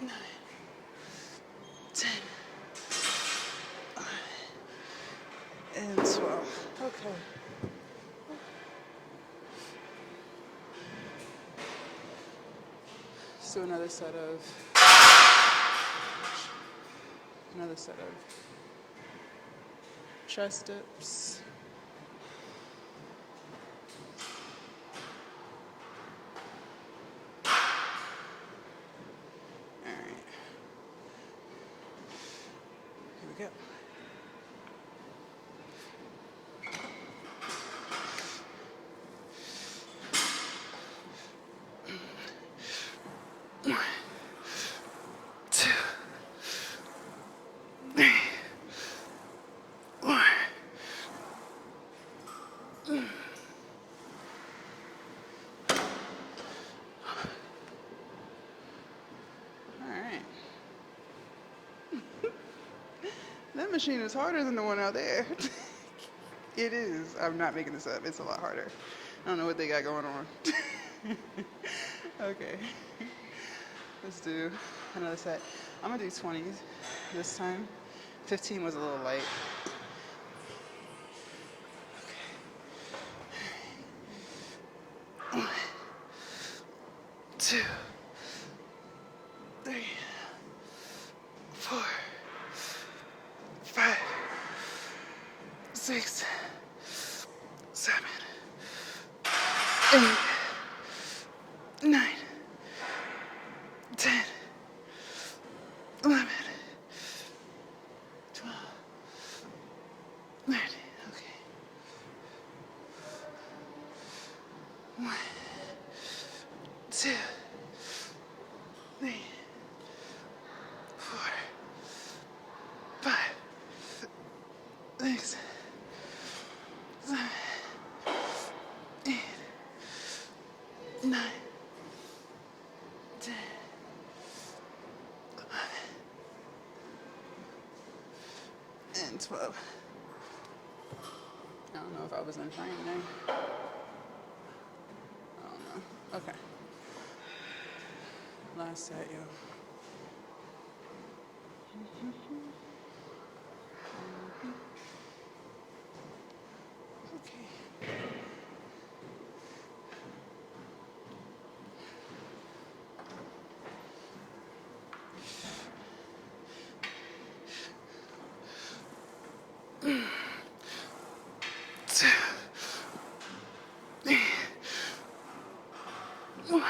9, 10, 11, and 12. Let's do another set of chest dips. All right. Here we go. That machine is harder than the one out there. It is. I'm not making this up. It's a lot harder. I don't know what they got going on. Okay. Let's do another set. I'm gonna do 20 this time. 15 was a little light. Okay. 1, 2, 3, 4, 5, 6, 7, 8, 9, 10, 11, 12, 13. Okay. 1, 2, 3, 4, 5, 6, 7, 8, 9, 10, 11, and 12. I don't know if I was in frame there. I don't know. Okay. Last set, yo. Okay. Two, three, 4.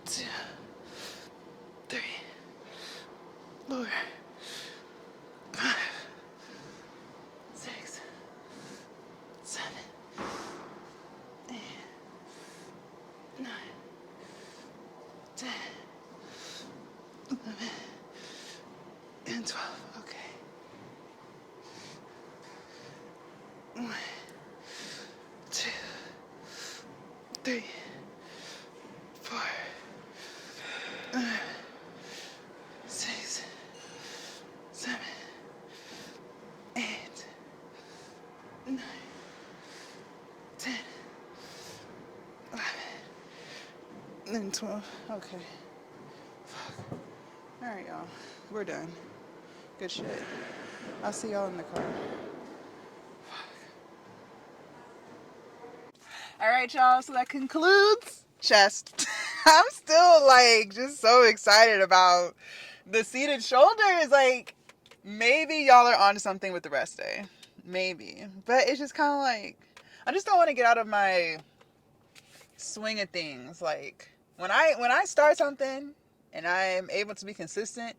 Two, 3, 4, 5, 6, 7, 8, 9, 10, 11, and 12. Okay. 1, 2, 3, 4, 5, 6, 7, 8, 9, 10, 11, and 12. Okay. Fuck. All right, y'all. We're done. Good shit. I'll see y'all in the car. All right, y'all. So that concludes chest. I'm still like just so excited about the seated shoulders. Like maybe y'all are onto something with the rest day. Maybe. But it's just kind of like I just don't want to get out of my swing of things. Like when I start something and I'm able to be consistent,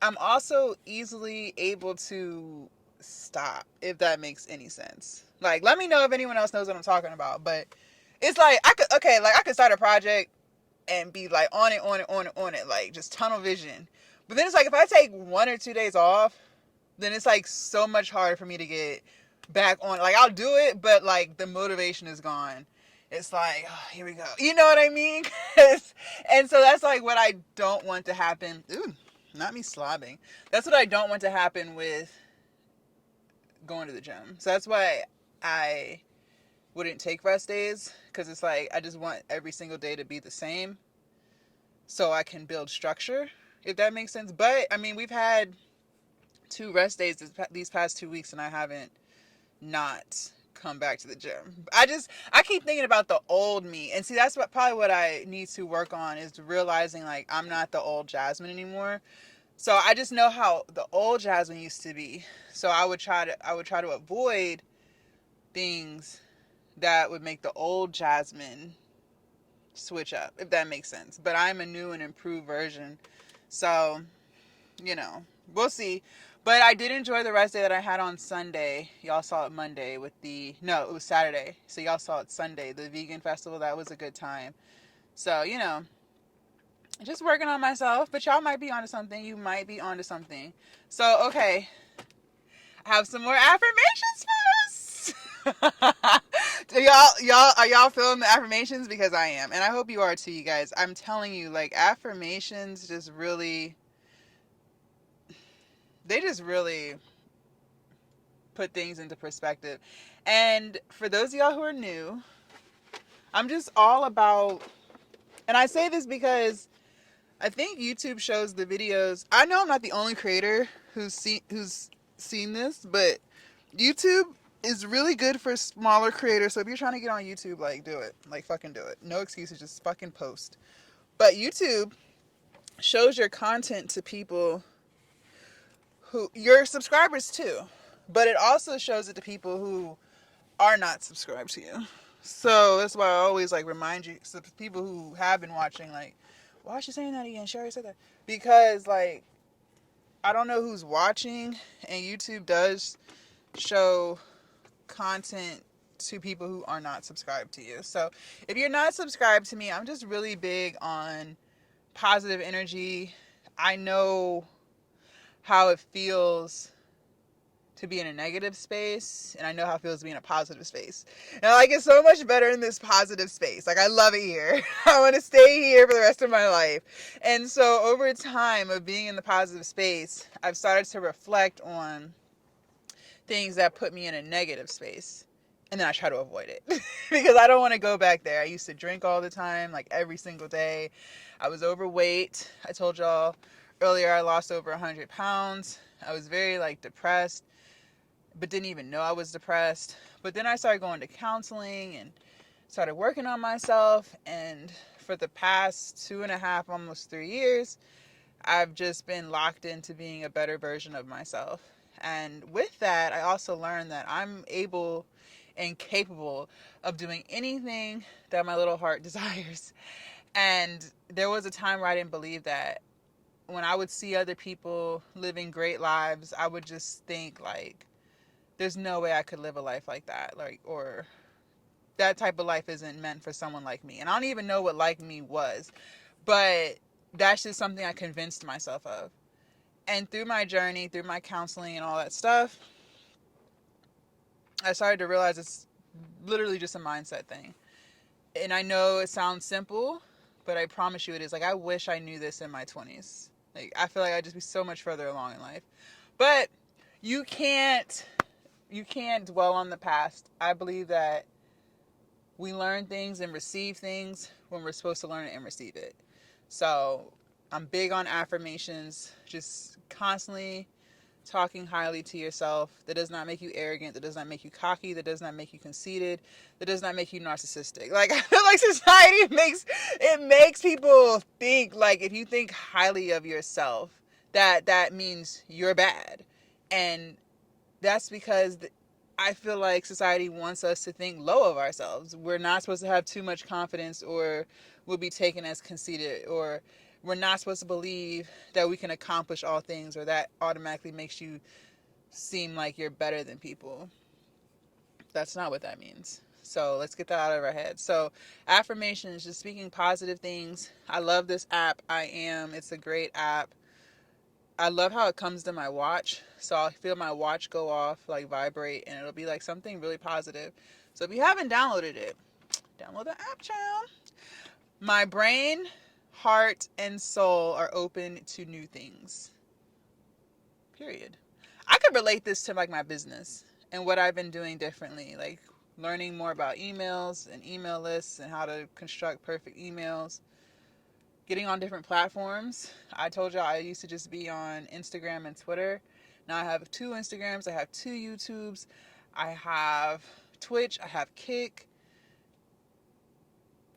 I'm also easily able to stop, if that makes any sense. Like, let me know if anyone else knows what I'm talking about. But it's like I could start a project and be like on it, like just tunnel vision. But then it's like if I take 1 or 2 days off, then it's like so much harder for me to get back on. Like I'll do it, but like the motivation is gone. It's like, oh, here we go. You know what I mean? And so that's like what I don't want to happen. Ooh, not me slobbing. That's what I don't want to happen with going to the gym. So that's why I wouldn't take rest days, because it's like I just want every single day to be the same so I can build structure, if that makes sense. But I mean, we've had 2 rest days these past 2 weeks, and I haven't not come back to the gym. I keep thinking about the old me, and see, that's probably what I need to work on, is realizing like I'm not the old Jasmine anymore. So I just know how the old Jasmine used to be. So I would try to avoid things that would make the old Jasmine switch up, if that makes sense. But I'm a new and improved version. So, we'll see. But I did enjoy the rest day that I had on Sunday. Y'all saw it Monday no, it was Saturday. So y'all saw it Sunday, the vegan festival. That was a good time. So, just working on myself. But y'all might be onto something. You might be onto something. So, okay. I have some more affirmations for us. Are y'all feeling the affirmations? Because I am. And I hope you are too, you guys. I'm telling you, like, affirmations just really put things into perspective. And for those of y'all who are new, I'm just all about, and I say this because I think YouTube shows the videos. I know I'm not the only creator who's seen this, but YouTube is really good for smaller creators. So if you're trying to get on YouTube, like, do it. Like, fucking do it. No excuses, just fucking post. But YouTube shows your content to people who, your subscribers too. But it also shows it to people who are not subscribed to you. So that's why I always like remind you, so people who have been watching, like, why is she saying that again? She already said that. Because like, I don't know who's watching, and YouTube does show content to people who are not subscribed to you. So if you're not subscribed to me, I'm just really big on positive energy. I know how it feels to be in a negative space, and I know how it feels to be in a positive space. And I like it so much better in this positive space. Like, I love it here. I want to stay here for the rest of my life. And so over time of being in the positive space, I've started to reflect on things that put me in a negative space. And then I try to avoid it because I don't want to go back there. I used to drink all the time, like every single day. I was overweight. I told y'all earlier I lost over 100 pounds. I was very like depressed, but didn't even know I was depressed. But then I started going to counseling and started working on myself. And for the past 2.5, almost 3 years, I've just been locked into being a better version of myself. And with that, I also learned that I'm able and capable of doing anything that my little heart desires. And there was a time where I didn't believe that. When I would see other people living great lives, I would just think like, there's no way I could live a life like that. Like, or that type of life isn't meant for someone like me. And I don't even know what like me was. But that's just something I convinced myself of. And through my journey, through my counseling and all that stuff, I started to realize it's literally just a mindset thing. And I know it sounds simple, but I promise you it is. Like, I wish I knew this in my 20s. Like, I feel like I'd just be so much further along in life. But you can't dwell on the past. I believe that we learn things and receive things when we're supposed to learn it and receive it. So I'm big on affirmations, just constantly talking highly to yourself. That does not make you arrogant. That does not make you cocky. That does not make you conceited. That does not make you narcissistic. Like, I feel like society makes people think like, if you think highly of yourself, that means you're bad. And that's because I feel like society wants us to think low of ourselves. We're not supposed to have too much confidence, or we'll be taken as conceited, or we're not supposed to believe that we can accomplish all things, or that automatically makes you seem like you're better than people. That's not what that means. So let's get that out of our heads. So affirmations, just speaking positive things. I love this app. It's a great app. I love how it comes to my watch. So I'll feel my watch go off, like vibrate, and it'll be like something really positive. So if you haven't downloaded it, download the app, child. My brain, heart, and soul are open to new things. Period. I could relate this to like my business and what I've been doing differently, like learning more about emails and email lists and how to construct perfect emails, getting on different platforms. I told y'all I used to just be on Instagram and Twitter. Now I have 2 Instagrams, I have 2 YouTubes, I have Twitch, I have Kick,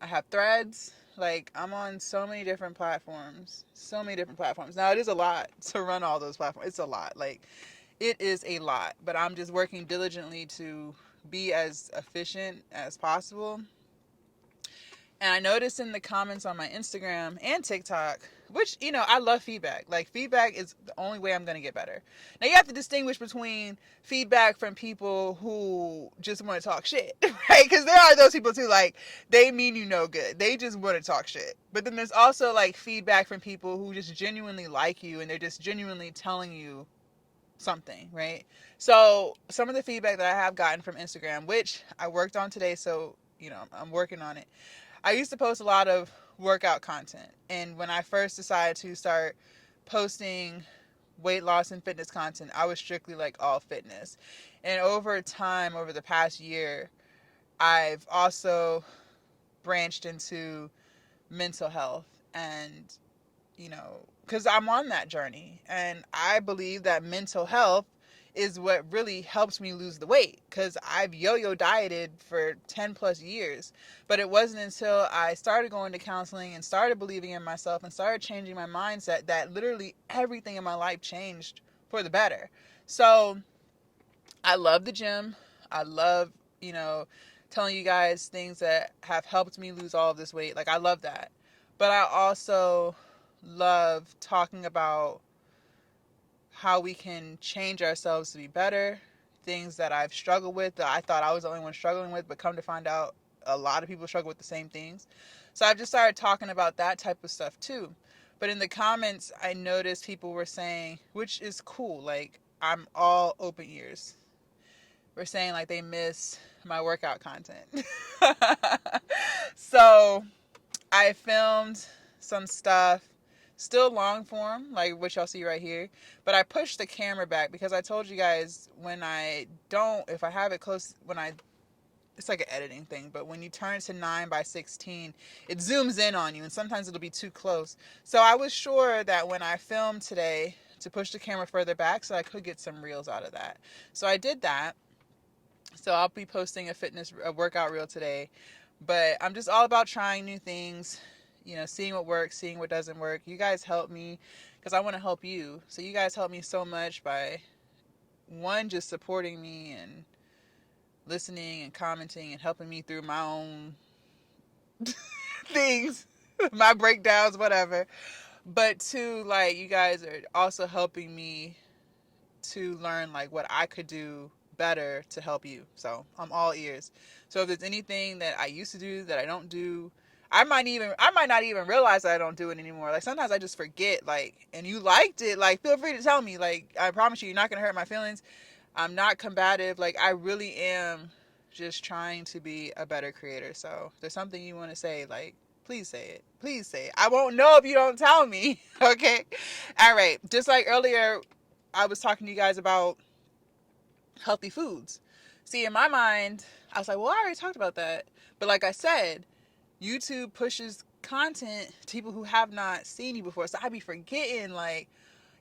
I have Threads. Like, I'm on so many different platforms. So many different platforms. Now, it is a lot to run all those platforms. It's a lot. Like, it is a lot. But I'm just working diligently to be as efficient as possible. And I noticed in the comments on my Instagram and TikTok, which, I love feedback. Like, feedback is the only way I'm going to get better. Now, you have to distinguish between feedback from people who just want to talk shit, right? Because there are those people, too, like, they mean you no good. They just want to talk shit. But then there's also, like, feedback from people who just genuinely like you and they're just genuinely telling you something, right? So, some of the feedback that I have gotten from Instagram, which I worked on today, so, I'm working on it. I used to post a lot of workout content. And when I first decided to start posting weight loss and fitness content, I was strictly like all fitness. And over time, over the past year, I've also branched into mental health and, because I'm on that journey. And I believe that mental health is what really helps me lose the weight, because I've yo-yo dieted for 10 plus years. But it wasn't until I started going to counseling and started believing in myself and started changing my mindset that literally everything in my life changed for the better. So I love the gym. I love, you know, telling you guys things that have helped me lose all of this weight. Like, I love that. But I also love talking about how we can change ourselves to be better, things that I've struggled with that I thought I was the only one struggling with, but come to find out a lot of people struggle with the same things. So I've just started talking about that type of stuff too. But in the comments, I noticed people were saying, which is cool, like, I'm all open ears. We're saying like they miss my workout content. So I filmed some stuff, still long form, like what y'all see right here. But I pushed the camera back because I told you guys when I don't, if I have it close, it's like an editing thing, but when you turn it to 9:16, it zooms in on you and sometimes it'll be too close. So I was sure that when I filmed today to push the camera further back so I could get some reels out of that. So I did that. So I'll be posting a workout reel today. But I'm just all about trying new things, seeing what works, seeing what doesn't work. You guys help me because I want to help you. So you guys help me so much by, one, just supporting me and listening and commenting and helping me through my own things, my breakdowns, whatever. But two, like, you guys are also helping me to learn like what I could do better to help you. So I'm all ears. So if there's anything that I used to do that I don't do, I might not even realize that I don't do it anymore. Like, sometimes I just forget, like, and you liked it, like, feel free to tell me. Like, I promise you, you're not gonna hurt my feelings. I'm not combative. Like, I really am just trying to be a better creator. So if there's something you want to say, like, please say it. Please say it. I won't know if you don't tell me. Okay. All right. Just like earlier, I was talking to you guys about healthy foods. See, in my mind, I was like, well, I already talked about that. But like I said, YouTube pushes content to people who have not seen you before. So I'd be forgetting, like,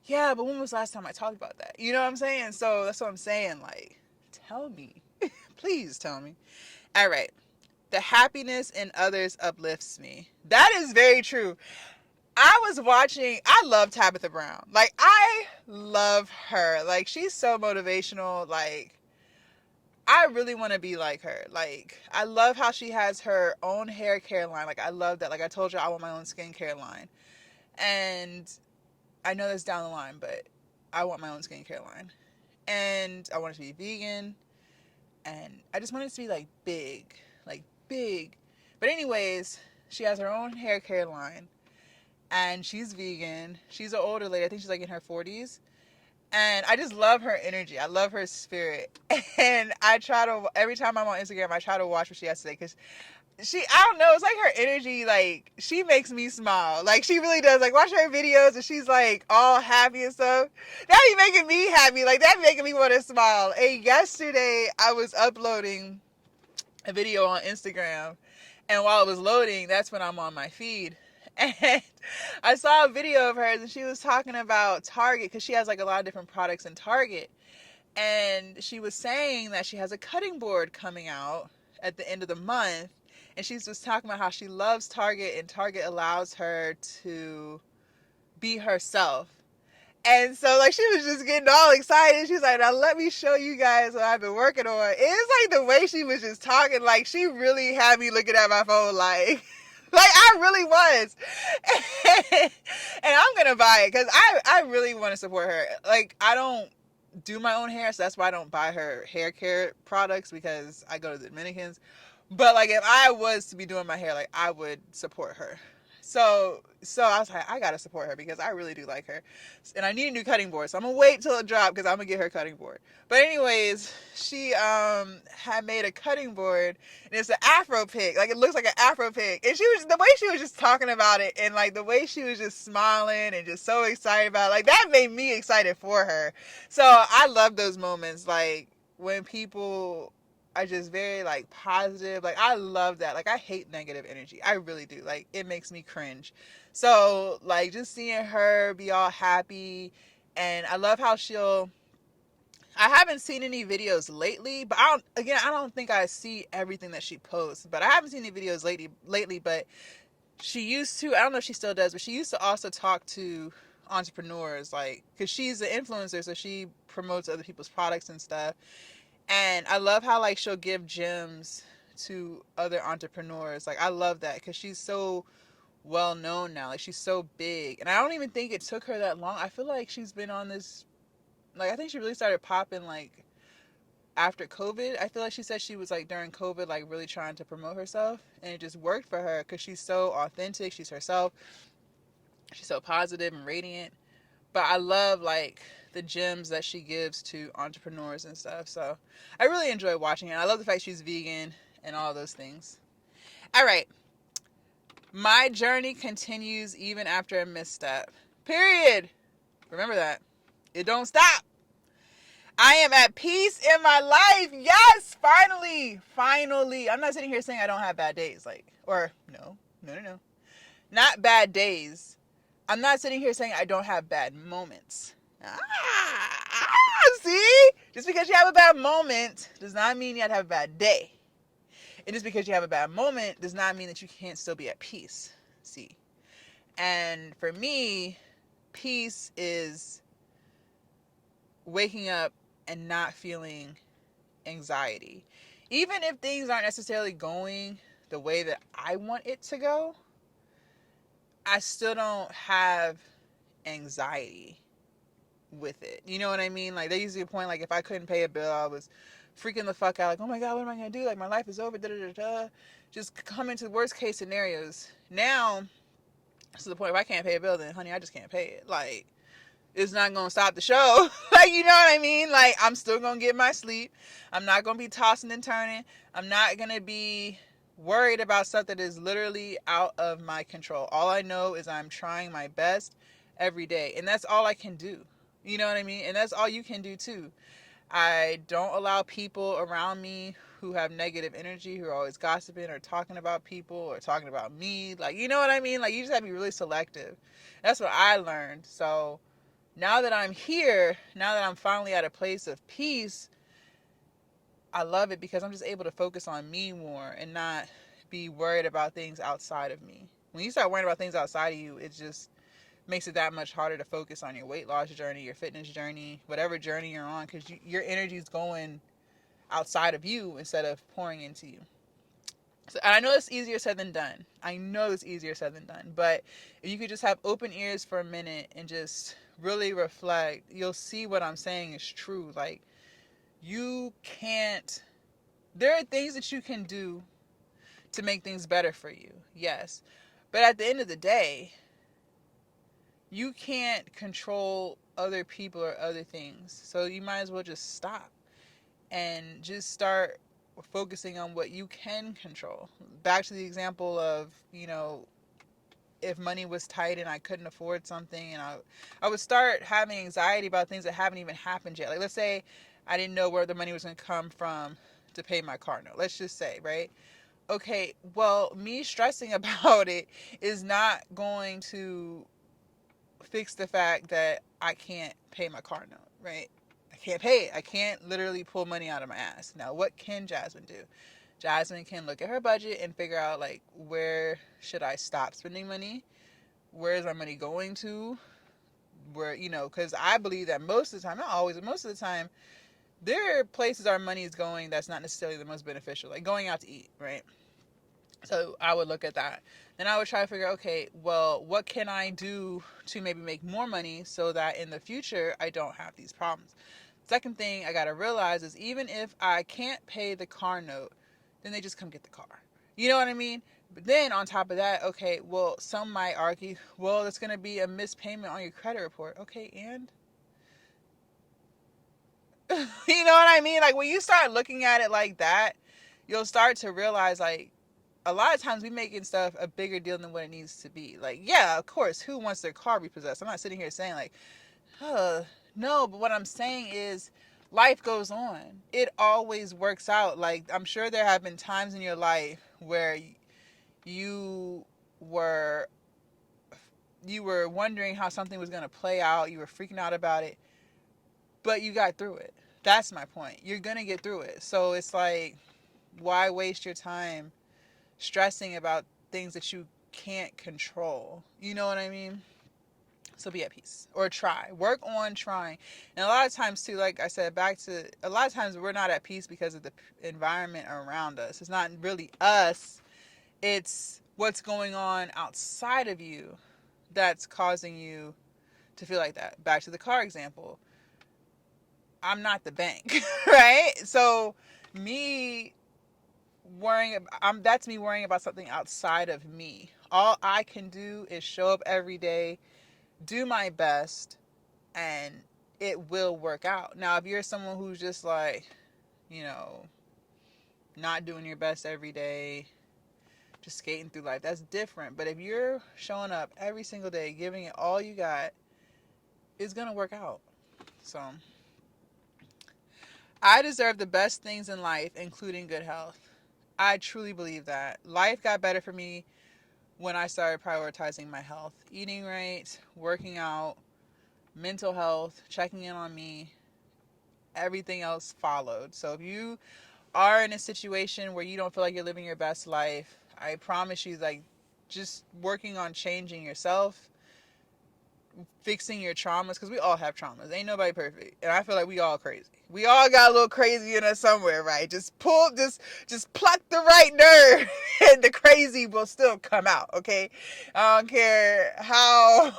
yeah, but when was the last time I talked about that? You know what I'm saying? So that's what I'm saying. Like, tell me. Please tell me. All right. The happiness in others uplifts me. That is very true. I love Tabitha Brown. Like, I love her. Like, she's so motivational. Like, I really want to be like her. Like, I love how she has her own hair care line. Like, I love that. Like, I told you, I want my own skincare line. And I know that's down the line, but I want my own skincare line. And I want it to be vegan. And I just want it to be, like, big. Like, big. But anyways, she has her own hair care line. and she's vegan. She's an older lady. I think she's like in her 40s. And I just love her energy. I love her spirit. And I try to, every time I'm on Instagram, I try to watch what she has to say. Because I don't know, it's like her energy, like, she makes me smile. Like, she really does. Like, watch her videos and she's like all happy and stuff. That be making me happy. Like, that making me want to smile. And yesterday, I was uploading a video on Instagram. And while it was loading, that's when I'm on my feed. And I saw a video of hers and she was talking about Target because she has like a lot of different products in Target. And she was saying that she has a cutting board coming out at the end of the month. And she's just talking about how she loves Target and Target allows her to be herself. And so, like, she was just getting all excited. She's like, now let me show you guys what I've been working on. It's like the way she was just talking, like, she really had me looking at my phone, like, like I really was. And I'm going to buy it because I really want to support her. Like, I don't do my own hair, so that's why I don't buy her hair care products because I go to the Dominicans. But, like, if I was to be doing my hair, like, I would support her. So I was like, I gotta support her because I really do like her, and I need a new cutting board. So I'm gonna wait till it drops because I'm gonna get her cutting board. But anyways, she had made a cutting board, and it's an Afro pick. Like, it looks like an Afro pick, and the way she was just talking about it, and like the way she was just smiling and just so excited about it, like that made me excited for her. So I love those moments, like when people are just very like positive. Like, I love that. Like, I hate negative energy. I really do. Like, it makes me cringe. So like just seeing her be all happy, and I love how I haven't seen any videos lately, but I don't think I see everything that she posts, but I haven't seen any videos lately, but she used to, I don't know if she still does, but she used to also talk to entrepreneurs, like, because she's an influencer, so she promotes other people's products and stuff. And I love how, like, she'll give gems to other entrepreneurs. Like, I love that because she's so well known now. Like, she's so big. And I don't even think it took her that long. I feel like she's been on this, like, I think she really started popping, like, after COVID. I feel like she said she was, like, during COVID, like, really trying to promote herself. And it just worked for her because she's so authentic. She's herself. She's so positive and radiant. But I love, like, the gems that she gives to entrepreneurs and stuff. So I really enjoy watching it. I love the fact she's vegan and all those things. All right. My journey continues even after a misstep. Period. Remember that. It don't stop. I am at peace in my life. Yes, finally. Finally. I'm not sitting here saying I don't have bad days. Like, or no. Not bad days. I'm not sitting here saying I don't have bad moments. See? Just because you have a bad moment does not mean you have to have a bad day. And just because you have a bad moment does not mean that you can't still be at peace. See? And for me, peace is waking up and not feeling anxiety. Even if things aren't necessarily going the way that I want it to go, I still don't have anxiety with it. You know what I mean? Like, there used to be a point, like, if I couldn't pay a bill, I was freaking the fuck out. Like, oh my God, what am I going to do? Like, my life is over. Just coming to worst case scenarios. Now, to the point where I can't pay a bill, then, honey, I just can't pay it. Like, it's not going to stop the show. Like, you know what I mean? Like, I'm still going to get my sleep. I'm not going to be tossing and turning. I'm not going to be worried about stuff that is literally out of my control. All I know is I'm trying my best every day. And that's all I can do. You know what I mean? And that's all you can do too. I don't allow people around me who have negative energy, who are always gossiping or talking about people or talking about me. Like, you know what I mean? Like, you just have to be really selective. That's what I learned. So now that I'm here, now that I'm finally at a place of peace, I love it because I'm just able to focus on me more and not be worried about things outside of me. When you start worrying about things outside of you, it just makes it that much harder to focus on your weight loss journey, your fitness journey, whatever journey you're on, because your energy is going outside of you instead of pouring into you. So, and I know it's easier said than done. But if you could just have open ears for a minute and just really reflect, you'll see what I'm saying is true. Like, there are things that you can do to make things better for you. Yes. But at the end of the day, You can't control other people or other things. So you might as well just stop and just start focusing on what you can control. Back to the example of, if money was tight and I couldn't afford something, and I would start having anxiety about things that haven't even happened yet. Like, let's say I didn't know where the money was going to come from to pay my car note. Let's just say, right? Okay, well, me stressing about it is not going to fix the fact that I can't pay my car note, right? I can't pay it. I can't literally pull money out of my ass. Now, what can Jasmine do? Jasmine can look at her budget and figure out, like, where should I stop spending money? Where is my money going to? Where, because I believe that most of the time, not always, but most of the time, there are places our money is going that's not necessarily the most beneficial, like going out to eat, right? So I would look at that. Then I would try to figure, okay, well, what can I do to maybe make more money so that in the future I don't have these problems? Second thing I got to realize is, even if I can't pay the car note, then they just come get the car. You know what I mean? But then on top of that, okay, well, some might argue, well, it's going to be a missed payment on your credit report. Okay, and you know what I mean? Like, when you start looking at it like that, you'll start to realize, like, a lot of times we making stuff a bigger deal than what it needs to be. Like, yeah, of course, who wants their car repossessed? I'm not sitting here saying, like, no, but what I'm saying is life goes on. It always works out. Like, I'm sure there have been times in your life where you were wondering how something was going to play out. You were freaking out about it, but you got through it. That's my point. You're going to get through it. So it's like, why waste your time stressing about things that you can't control? You know what I mean? So be at peace, or try. Work on trying. And a lot of times too, like I said, back to, a lot of times we're not at peace because of the environment around us. It's not really us. It's what's going on outside of you that's causing you to feel like that. Back to the car example. I'm not the bank, right? So me that's me worrying about something outside of me. All I can do is show up every day, do my best, and it will work out. Now, if you're someone who's just like, you know, not doing your best every day, just skating through life, that's different. But if you're showing up every single day, giving it all you got, it's going to work out. So, I deserve the best things in life, including good health. I truly believe that. Life got better for me when I started prioritizing my health, eating right, working out, mental health, checking in on me. Everything else followed. So if you are in a situation where you don't feel like you're living your best life, I promise you, like, just working on changing yourself, fixing your traumas, because we all have traumas. Ain't nobody perfect. And I feel like we all crazy. We all got a little crazy in us somewhere, right? Just pluck the right nerve and the crazy will still come out, okay? I don't care how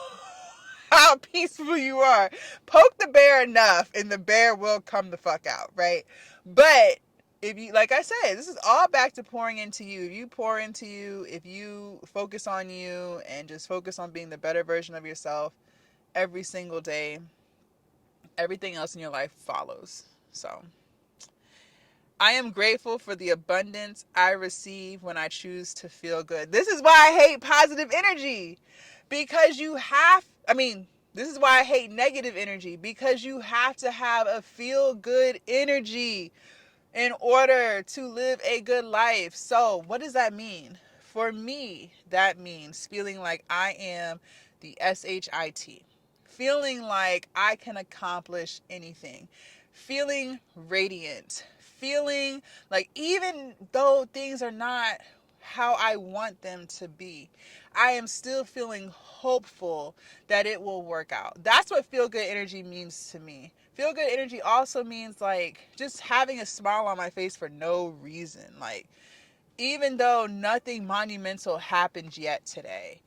peaceful you are. Poke the bear enough and the bear will come the fuck out, right? But if you, like I said, this is all back to pouring into you. If you pour into you, if you focus on you and just focus on being the better version of yourself every single day, everything else in your life follows. So I am grateful for the abundance I receive when I choose to feel good. This is why I hate positive energy. Because this is why I hate negative energy. Because you have to have a feel good energy in order to live a good life. So, what does that mean? For me, that means feeling like I am the SHIT. Feeling like I can accomplish anything. Feeling radiant. Feeling like, even though things are not how I want them to be, I am still feeling hopeful that it will work out. That's what feel good energy means to me. Feel good energy also means, like, just having a smile on my face for no reason. Like, even though nothing monumental happened yet today,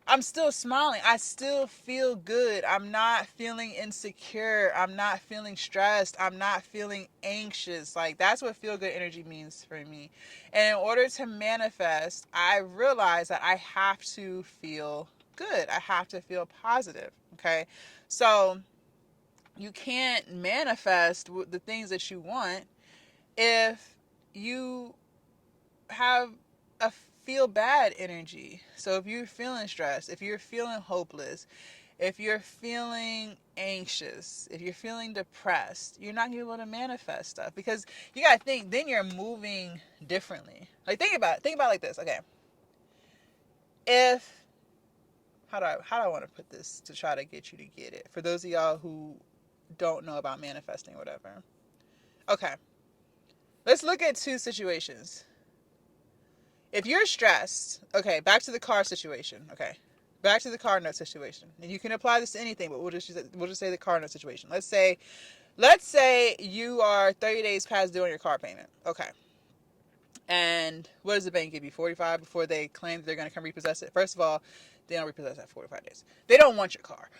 I'm still smiling. I still feel good. I'm not feeling insecure. I'm not feeling stressed. I'm not feeling anxious. Like, that's what feel good energy means for me. And in order to manifest, I realize that I have to feel good. I have to feel positive. Okay. So you can't manifest the things that you want if you have a feel bad energy. So if you're feeling stressed, if you're feeling hopeless, if you're feeling anxious, if you're feeling depressed, you're not gonna be able to manifest stuff because you gotta think. Then you're moving differently. Like think about it. Think about it like this. Okay, if how do I want to put this to try to get you to get it? For those of y'all who don't know about manifesting or whatever. Okay, let's look at two situations. If you're stressed, okay, back to the car situation. Okay, back to the car note situation. And you can apply this to anything, but we'll just say the car note situation. Let's say you are 30 days past due on your car payment. Okay. And what does the bank give you? 45 before they claim that they're going to come repossess it? First of all, they don't repossess that 45 days. They don't want your car.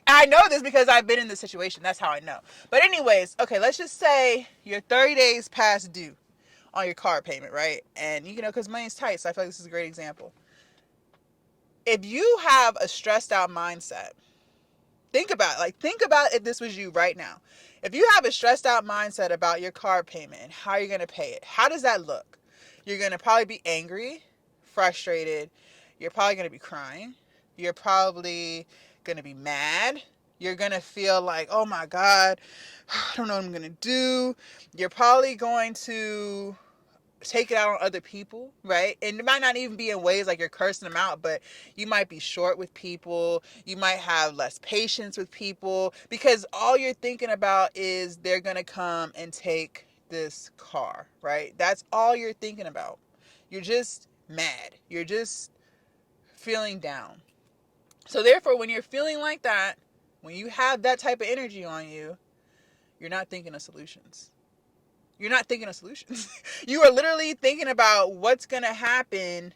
I know this because I've been in this situation. That's how I know. But anyways, okay, let's just say you're 30 days past due on your car payment, right? And you know, because money's tight, so I feel like this is a great example. If you have a stressed out mindset, think about if this was you right now. If you have a stressed out mindset about your car payment and how you're going to pay it, how does that look? You're going to probably be angry, frustrated. You're probably going to be crying. You're probably going to be mad. You're going to feel like, oh my God, I don't know what I'm going to do. You're probably going to take it out on other people, right? And it might not even be in ways like you're cursing them out, but you might be short with people. You might have less patience with people because all you're thinking about is they're going to come and take this car, right? That's all you're thinking about. You're just mad. You're just feeling down. So therefore, when you're feeling like that, when you have that type of energy on you, you're not thinking of solutions. You're not thinking of solutions. You are literally thinking about what's going to happen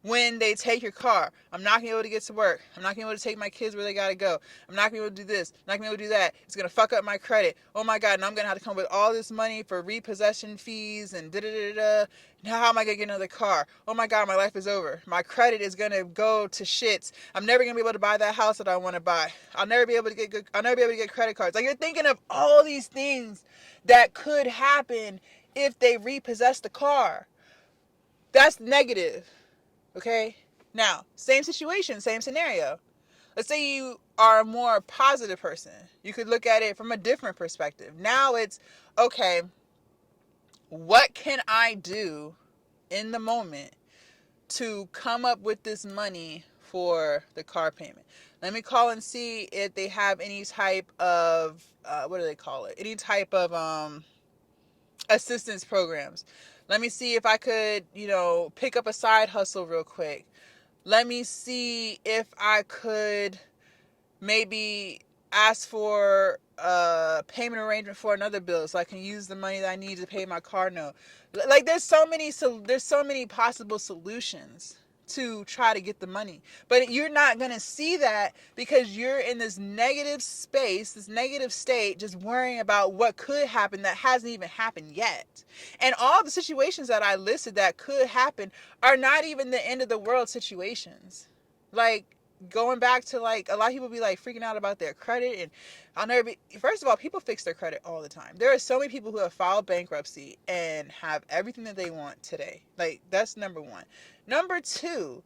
when they take your car. I'm not going to be able to get to work. I'm not going to be able to take my kids where they got to go. I'm not going to be able to do this. I'm not going to be able to do that. It's going to fuck up my credit. Oh my God. And I'm going to have to come with all this money for repossession fees and da-da-da-da. Now how am I going to get another car? Oh my God, my life is over. My credit is going to go to shits. I'm never going to be able to buy that house that I want to buy. I'll never be able to get credit cards. Like you're thinking of all these things that could happen if they repossess the car. That's negative. Okay? Now, same situation, same scenario. Let's say you are a more positive person. You could look at it from a different perspective. Now it's, okay, what can I do in the moment to come up with this money for the car payment? Let me call and see if they have any type of, what do they call it? Any type of assistance programs. Let me see if I could, pick up a side hustle real quick. Let me see if I could maybe ask for a payment arrangement for another bill so I can use the money that I need to pay my car note. Like there's so many possible solutions to try to get the money. But you're not going to see that because you're in this negative space, this negative state, just worrying about what could happen that hasn't even happened yet. And all the situations that I listed that could happen are not even the end of the world situations. Like, going back to like a lot of people be like freaking out about their credit, and I'll never be. First of all, people fix their credit all the time. There are so many people who have filed bankruptcy and have everything that they want today. Like that's number one. Number two,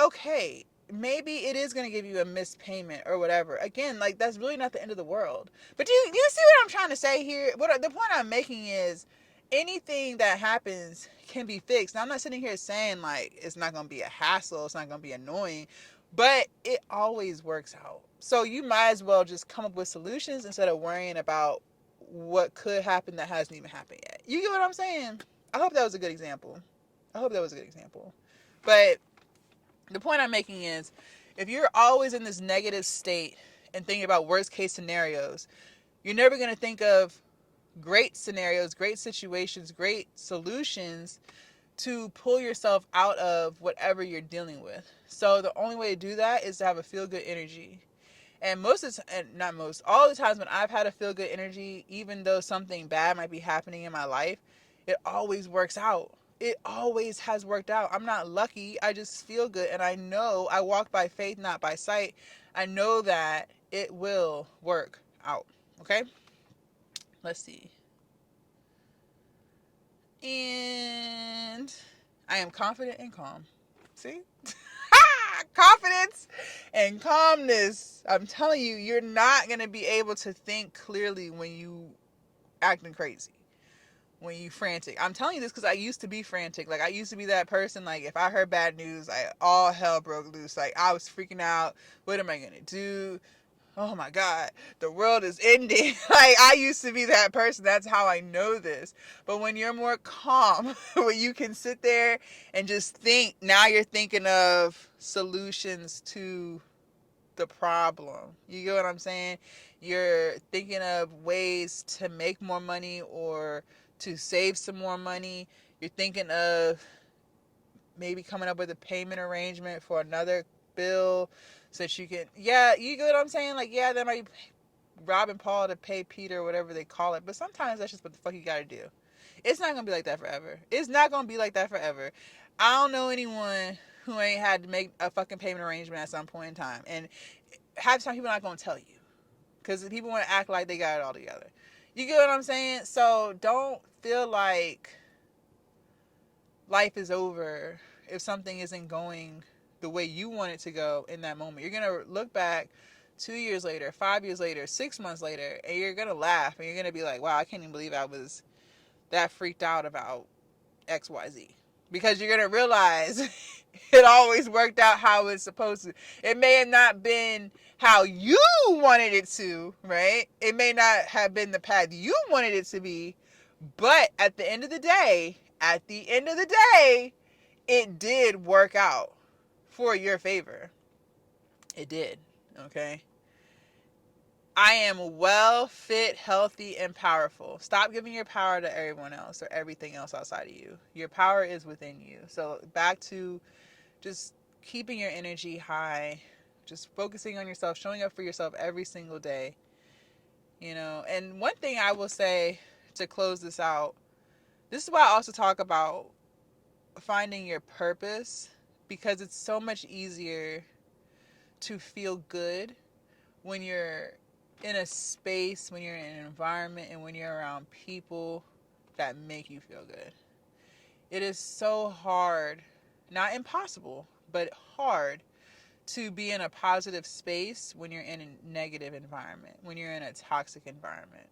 okay, maybe it is going to give you a missed payment or whatever. Again, like that's really not the end of the world. But you see what I'm trying to say here? What the point I'm making is anything that happens can be fixed. Now, I'm not sitting here saying like it's not going to be a hassle, it's not going to be annoying, but it always works out. So you might as well just come up with solutions instead of worrying about what could happen that hasn't even happened yet. You get what I'm saying? I hope that was a good example. But the point I'm making is if you're always in this negative state and thinking about worst case scenarios, you're never going to think of great scenarios, great situations, great solutions to pull yourself out of whatever you're dealing with. So the only way to do that is to have a feel good energy. And all the times when I've had a feel good energy, even though something bad might be happening in my life, it always works out. it always has worked out. I'm not lucky. I just feel good. And I know I walk by faith, not by sight. I know that it will work out. Okay? Let's see. And I am confident and calm. See? Confidence and calmness. I'm telling you, you're not going to be able to think clearly when you acting crazy, when you frantic. I'm telling you this because I used to be frantic. Like, I used to be that person, like, if I heard bad news, all hell broke loose. Like, I was freaking out. What am I going to do? Oh my God, the world is ending. Like, I used to be that person. That's how I know this. But when you're more calm, when you can sit there and just think, now you're thinking of solutions to the problem. You get what I'm saying? You're thinking of ways to make more money or to save some more money. You're thinking of maybe coming up with a payment arrangement for another bill so that you can, yeah, you get what I'm saying? Like, yeah, that might be robbing Paul to pay Peter or whatever they call it, but sometimes that's just what the fuck you gotta do. It's not gonna be like that forever. It's not gonna be like that forever. I don't know anyone who ain't had to make a fucking payment arrangement at some point in time, and half the time people are not gonna tell you because people want to act like they got it all together. You get what I'm saying? So don't feel like life is over if something isn't going the way you want it to go in that moment. You're gonna look back 2 years later, 5 years later, 6 months later, and you're gonna laugh and you're gonna be like, wow, I can't even believe I was that freaked out about XYZ. Because you're gonna realize it always worked out how it's supposed to. It may have not been how you wanted it to, right? It may not have been the path you wanted it to be, but at the end of the day, it did work out for your favor. It did, okay? I am well, fit, healthy, and powerful. Stop giving your power to everyone else or everything else outside of you. Your power is within you. So back to just keeping your energy high, just focusing on yourself, showing up for yourself every single day. You know, and one thing I will say to close this out, this is why I also talk about finding your purpose, because it's so much easier to feel good when you're in a space, when you're in an environment, and when you're around people that make you feel good. It is so hard, not impossible, but hard to be in a positive space when you're in a negative environment, when you're in a toxic environment.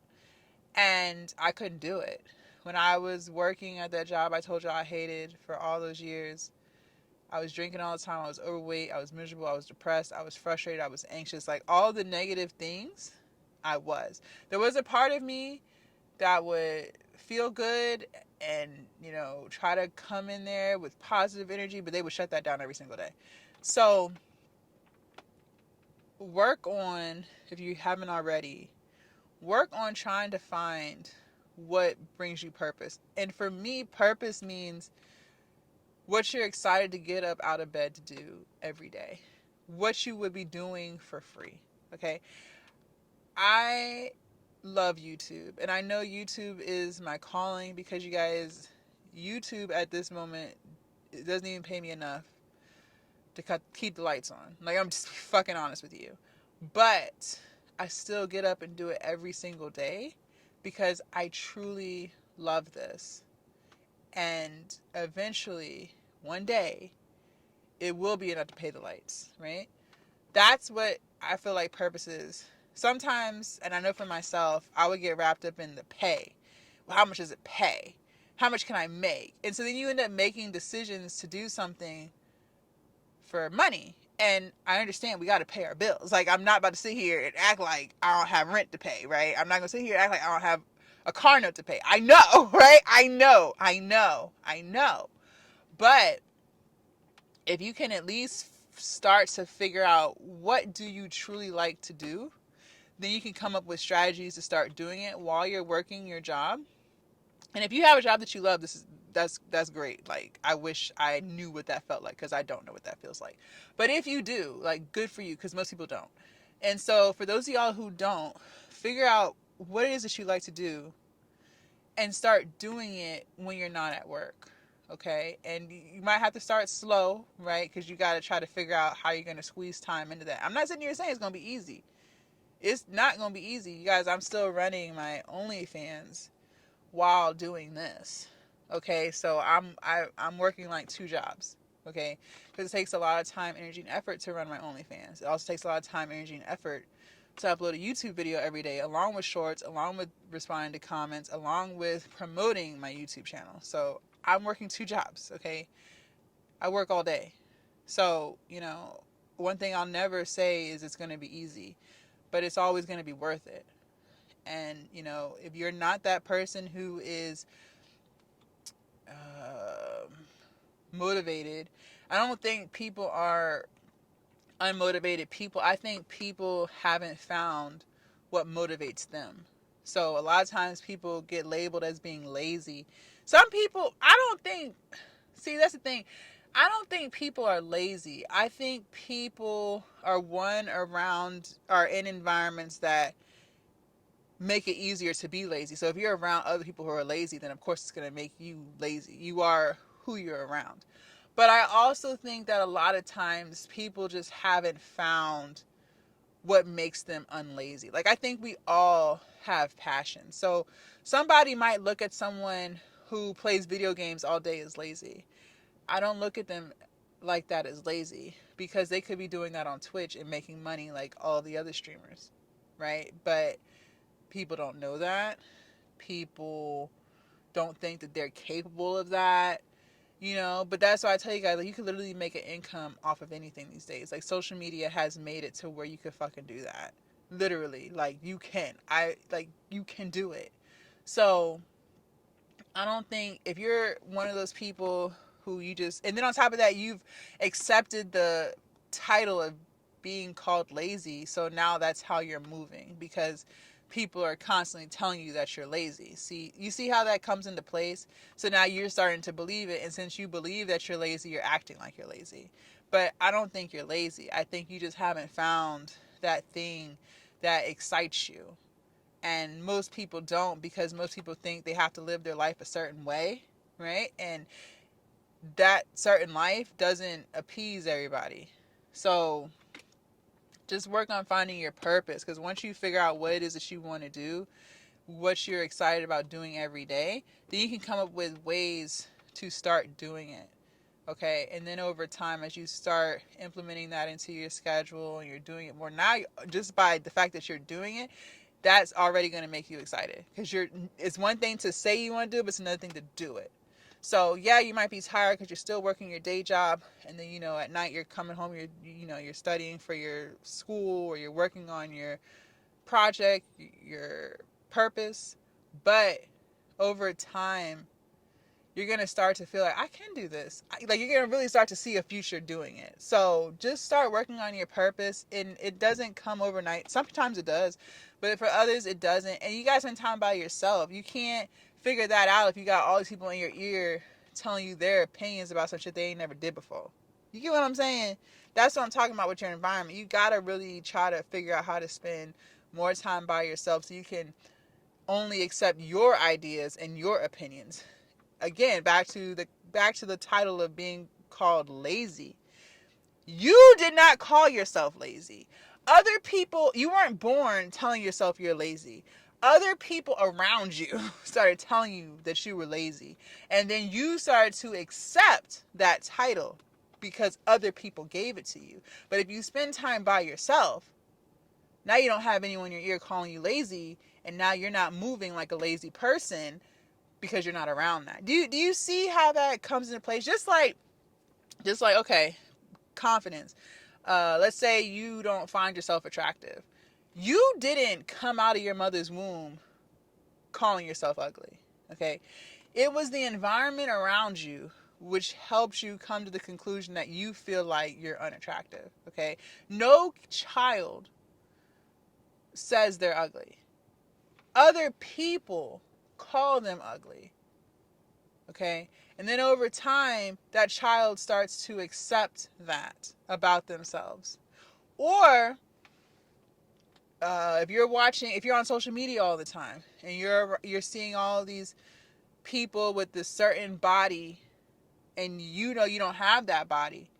And I couldn't do it. When I was working at that job I told you I hated for all those years, I was drinking all the time. I was overweight. I was miserable. I was depressed. I was frustrated. I was anxious. Like, all the negative things, I was. There was a part of me that would feel good and, you know, try to come in there with positive energy, but they would shut that down every single day. So work on, if you haven't already, work on trying to find what brings you purpose. And for me, purpose means what you're excited to get up out of bed to do every day. What you would be doing for free. Okay? I love YouTube. And I know YouTube is my calling because, you guys, YouTube at this moment, it doesn't even pay me enough to keep the lights on. Like, I'm just fucking honest with you. But I still get up and do it every single day because I truly love this. And eventually, one day, it will be enough to pay the lights, right? That's what I feel like purpose is. Sometimes, and I know for myself, I would get wrapped up in the pay. Well, how much does it pay? How much can I make? And so then you end up making decisions to do something for money. And I understand we got to pay our bills. Like, I'm not about to sit here and act like I don't have rent to pay, right? I'm not going to sit here and act like I don't have a car note to pay. I know, right? I know. But if you can at least start to figure out what do you truly like to do, then you can come up with strategies to start doing it while you're working your job. And if you have a job that you love, that's great. Like, I wish I knew what that felt like, because I don't know what that feels like. But if you do, like, good for you, because most people don't. And so for those of y'all who don't, figure out what it is that you like to do and start doing it when you're not at work. Okay, and you might have to start slow, right? Because you got to try to figure out how you're going to squeeze time into that. I'm not sitting here saying it's going to be easy. It's not going to be easy, you guys. I'm still running my OnlyFans while doing this. Okay, so I'm working like two jobs. Okay, because it takes a lot of time, energy, and effort to run my OnlyFans. It also takes a lot of time, energy, and effort to upload a YouTube video every day, along with shorts, along with responding to comments, along with promoting my YouTube channel. So I'm working two jobs. Okay, I work all day. So one thing I'll never say is it's going to be easy, but it's always going to be worth it. And if you're not that person who is uh, motivated, I don't think people are unmotivated people. I think people haven't found what motivates them. So a lot of times people get labeled as being lazy. Some people, I don't think, see, that's the thing. I don't think people are lazy. I think people are are in environments that make it easier to be lazy. So if you're around other people who are lazy, then of course it's going to make you lazy. You are who you're around. But I also think that a lot of times people just haven't found what makes them unlazy. Like, I think we all have passion. So somebody might look at someone who plays video games all day as lazy. I don't look at them like that as lazy, because they could be doing that on Twitch and making money like all the other streamers, right? But people don't know that. People don't think that they're capable of that. But that's why I tell you guys, like, you can literally make an income off of anything these days. Like, social media has made it to where you could fucking do that. Literally, like, you can do it. So I don't think, if you're one of those people who you just, and then on top of that, you've accepted the title of being called lazy. So now that's how you're moving, because people are constantly telling you that you're lazy. You see how that comes into place? So now you're starting to believe it. And since you believe that you're lazy, you're acting like you're lazy. But I don't think you're lazy. I think you just haven't found that thing that excites you. And most people don't, because most people think they have to live their life a certain way, right? And that certain life doesn't appease everybody. So just work on finding your purpose, because once you figure out what it is that you want to do, what you're excited about doing every day, then you can come up with ways to start doing it. Okay, and then over time, as you start implementing that into your schedule and you're doing it more now, just by the fact that you're doing it, that's already going to make you excited, because it's one thing to say you want to do it, but it's another thing to do it. So yeah, you might be tired because you're still working your day job, and then at night you're coming home, you're studying for your school, or you're working on your project, your purpose. But over time, you're going to start to feel like, I can do this. Like, you're going to really start to see a future doing it. So just start working on your purpose. And it doesn't come overnight. Sometimes it does, but for others it doesn't. And you guys spend time by yourself. You can't figure that out if you got all these people in your ear telling you their opinions about some shit they ain't never did before. You get what I'm saying? That's what I'm talking about with your environment. You got to really try to figure out how to spend more time by yourself, so you can only accept your ideas and your opinions. Again, back to the title of being called lazy. You did not call yourself lazy. Other people, you weren't born telling yourself you're lazy. Other people around you started telling you that you were lazy. And then you started to accept that title because other people gave it to you. But if you spend time by yourself, now you don't have anyone in your ear calling you lazy, and now you're not moving like a lazy person because you're not around that. Do you see how that comes into place? Just like okay, confidence. Let's say you don't find yourself attractive. You didn't come out of your mother's womb calling yourself ugly. Okay? It was the environment around you which helps you come to the conclusion that you feel like you're unattractive. Okay? No child says they're ugly. Other people call them ugly. Okay? And then over time, that child starts to accept that about themselves. Or if you're on social media all the time and you're seeing all these people with this certain body, and you know you don't have that body.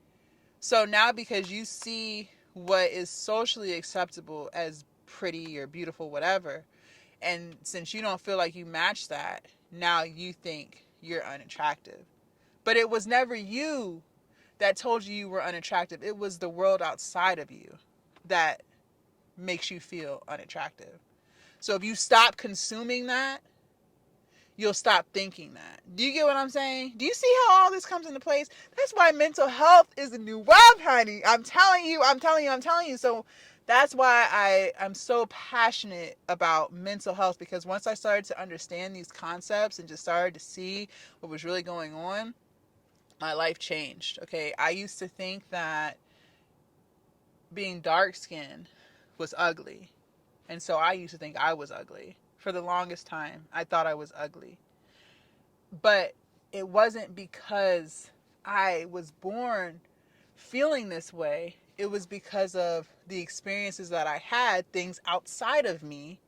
So now because you see what is socially acceptable as pretty or beautiful, whatever, and since you don't feel like you match that, now you think you're unattractive. But it was never you that told you you were unattractive. It was the world outside of you that makes you feel unattractive. So if you stop consuming that, you'll stop thinking that. Do you get what I'm saying? Do you see how all this comes into place? That's why mental health is the new wealth, honey. I'm telling you, I'm telling you, I'm telling you. So that's why I'm so passionate about mental health, because once I started to understand these concepts and just started to see what was really going on, my life changed. Okay, I used to think that being dark skinned was ugly. And so I used to think I was ugly. For the longest time, I thought I was ugly. But it wasn't because I was born feeling this way. It was because of the experiences that I had, things outside of me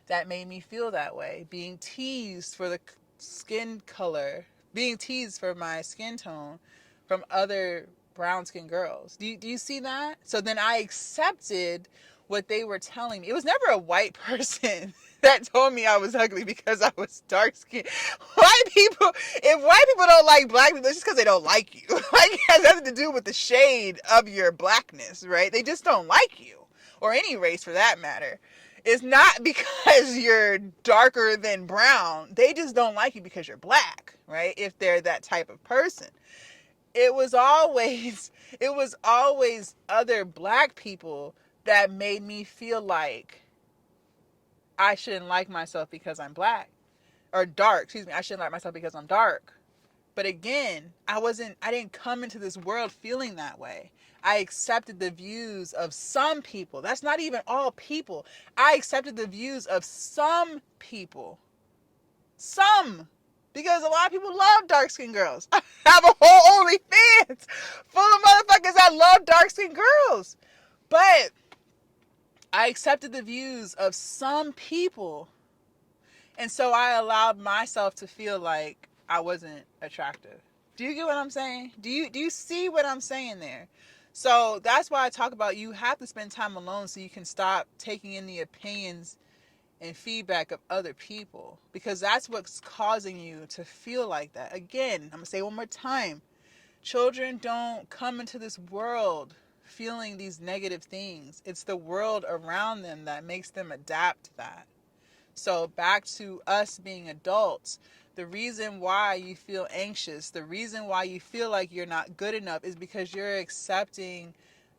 that made me feel that way. Being teased for the skin color, being teased for my skin tone from other brown skinned girls. Do you see that? So then I accepted what they were telling me. It was never a white person that told me I was ugly because I was dark skinned. White people, if white people don't like black people, it's just because they don't like you. Like, it has nothing to do with the shade of your blackness, right? They just don't like you, or any race for that matter. It's not because you're darker than brown. They just don't like you because you're black, right? If they're that type of person. It was always other black people that made me feel like I shouldn't like myself because I'm black. Or dark, excuse me. I shouldn't like myself because I'm dark. But again, I didn't come into this world feeling that way. I accepted the views of some people. That's not even all people. I accepted the views of some people. Some. Because a lot of people love dark skinned girls. I have a whole OnlyFans full of motherfuckers that love dark skinned girls. But I accepted the views of some people. And so I allowed myself to feel like I wasn't attractive. Do you get what I'm saying? Do you see what I'm saying there? So that's why I talk about you have to spend time alone so you can stop taking in the opinions and feedback of other people, because that's what's causing you to feel like that. Again, I'm going to say one more time. Children don't come into this world feeling these negative things. It's the world around them that makes them adapt to that. So back to us being adults, the reason why you feel anxious, the reason why you feel like you're not good enough is because you're accepting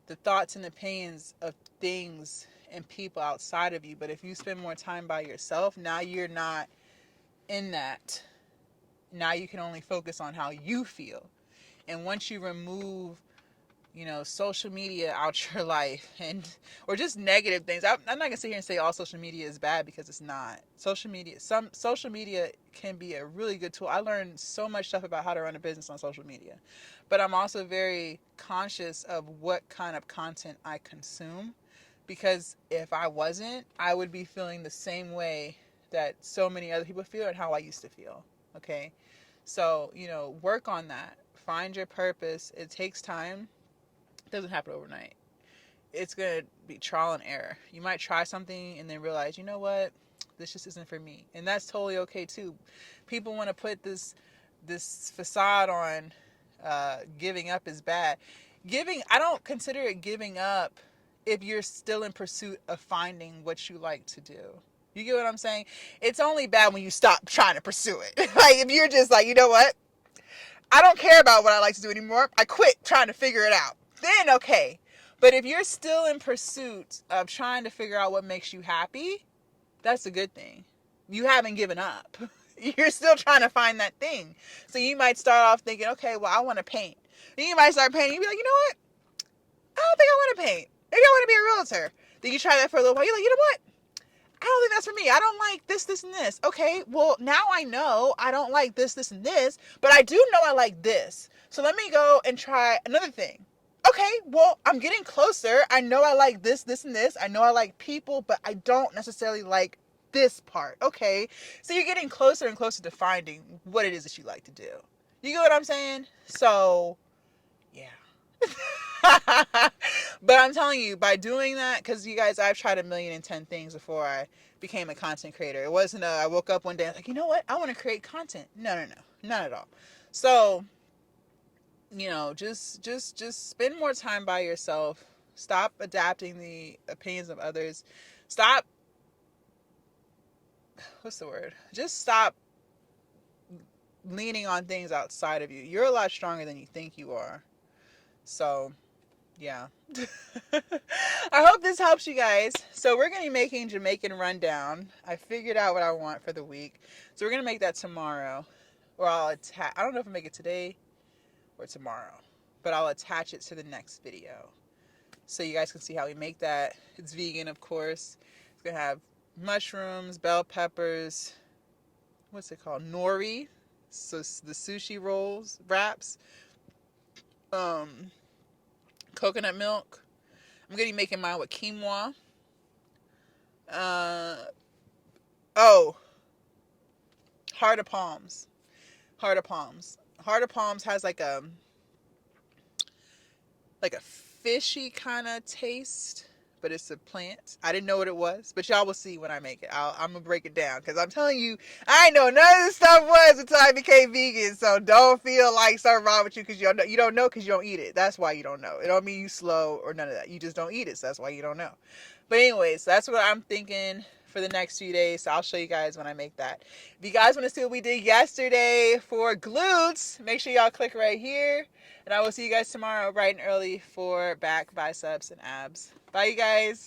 the thoughts and opinions of things and people outside of you. But if you spend more time by yourself, now you're not in that. Now you can only focus on how you feel. And once you remove social media out your life, and or just negative things. I'm not gonna sit here and say all social media is bad, because it's not. Some social media can be a really good tool. I learned so much stuff about how to run a business on social media, but I'm also very conscious of what kind of content I consume, because if I wasn't, I would be feeling the same way that so many other people feel and how I used to feel. Okay, so work on that. Find your purpose. It takes time. It doesn't happen overnight. It's going to be trial and error. You might try something and then realize, you know what, this just isn't for me. And that's totally okay too. People want to put this facade on giving up is bad. I don't consider it giving up if you're still in pursuit of finding what you like to do. You get what I'm saying? It's only bad when you stop trying to pursue it. Like, if you're just like, you know what, I don't care about what I like to do anymore, I quit trying to figure it out, then okay. But if you're still in pursuit of trying to figure out what makes you happy, that's a good thing. You haven't given up. You're still trying to find that thing. So you might start off thinking, okay, well, I want to paint. Then you might start painting. You'll be like, you know what? I don't think I want to paint. Maybe I want to be a realtor. Then you try that for a little while. You're like, you know what? I don't think that's for me. I don't like this, this, and this. Okay, well, now I know I don't like this, this, and this, but I do know I like this. So let me go and try another thing. Okay, well, I'm getting closer. I know I like this, this, and this. I know I like people, but I don't necessarily like this part. Okay, so you're getting closer and closer to finding what it is that you like to do. You get what I'm saying? So, yeah. But I'm telling you, by doing that, because you guys, I've tried 1,010 things before I became a content creator. It wasn't I woke up one day like, you know what? I want to create content. No, not at all. So, just spend more time by yourself. Stop adapting the opinions of others. Stop. What's the word? Just stop leaning on things outside of you. You're a lot stronger than you think you are. So, yeah. I hope this helps you guys. So we're going to be making Jamaican rundown. I figured out what I want for the week. So we're going to make that tomorrow. Or I don't know if I'll make it today or tomorrow. But I'll attach it to the next video. So you guys can see how we make that. It's vegan, of course. It's going to have mushrooms, bell peppers, what's it called? Nori. So the sushi rolls, wraps, coconut milk. I'm going to be making mine with quinoa. Uh, oh, heart of palms. Heart of palms. Heart of palms has like a fishy kind of taste, but it's a plant. I didn't know what it was, but y'all will see when I make it. I'm gonna break it down because I'm telling you, I know none of this stuff was until I became vegan. So don't feel like something wrong with you because you don't know because you don't eat it. That's why you don't know. It don't mean you slow or none of that. You just don't eat it. So that's why you don't know. But anyways, that's what I'm thinking for the next few days. So I'll show you guys when I make that. If you guys want to see what we did yesterday for glutes, make sure y'all click right here. And I will see you guys tomorrow bright and early for back, biceps, and abs. Bye, you guys.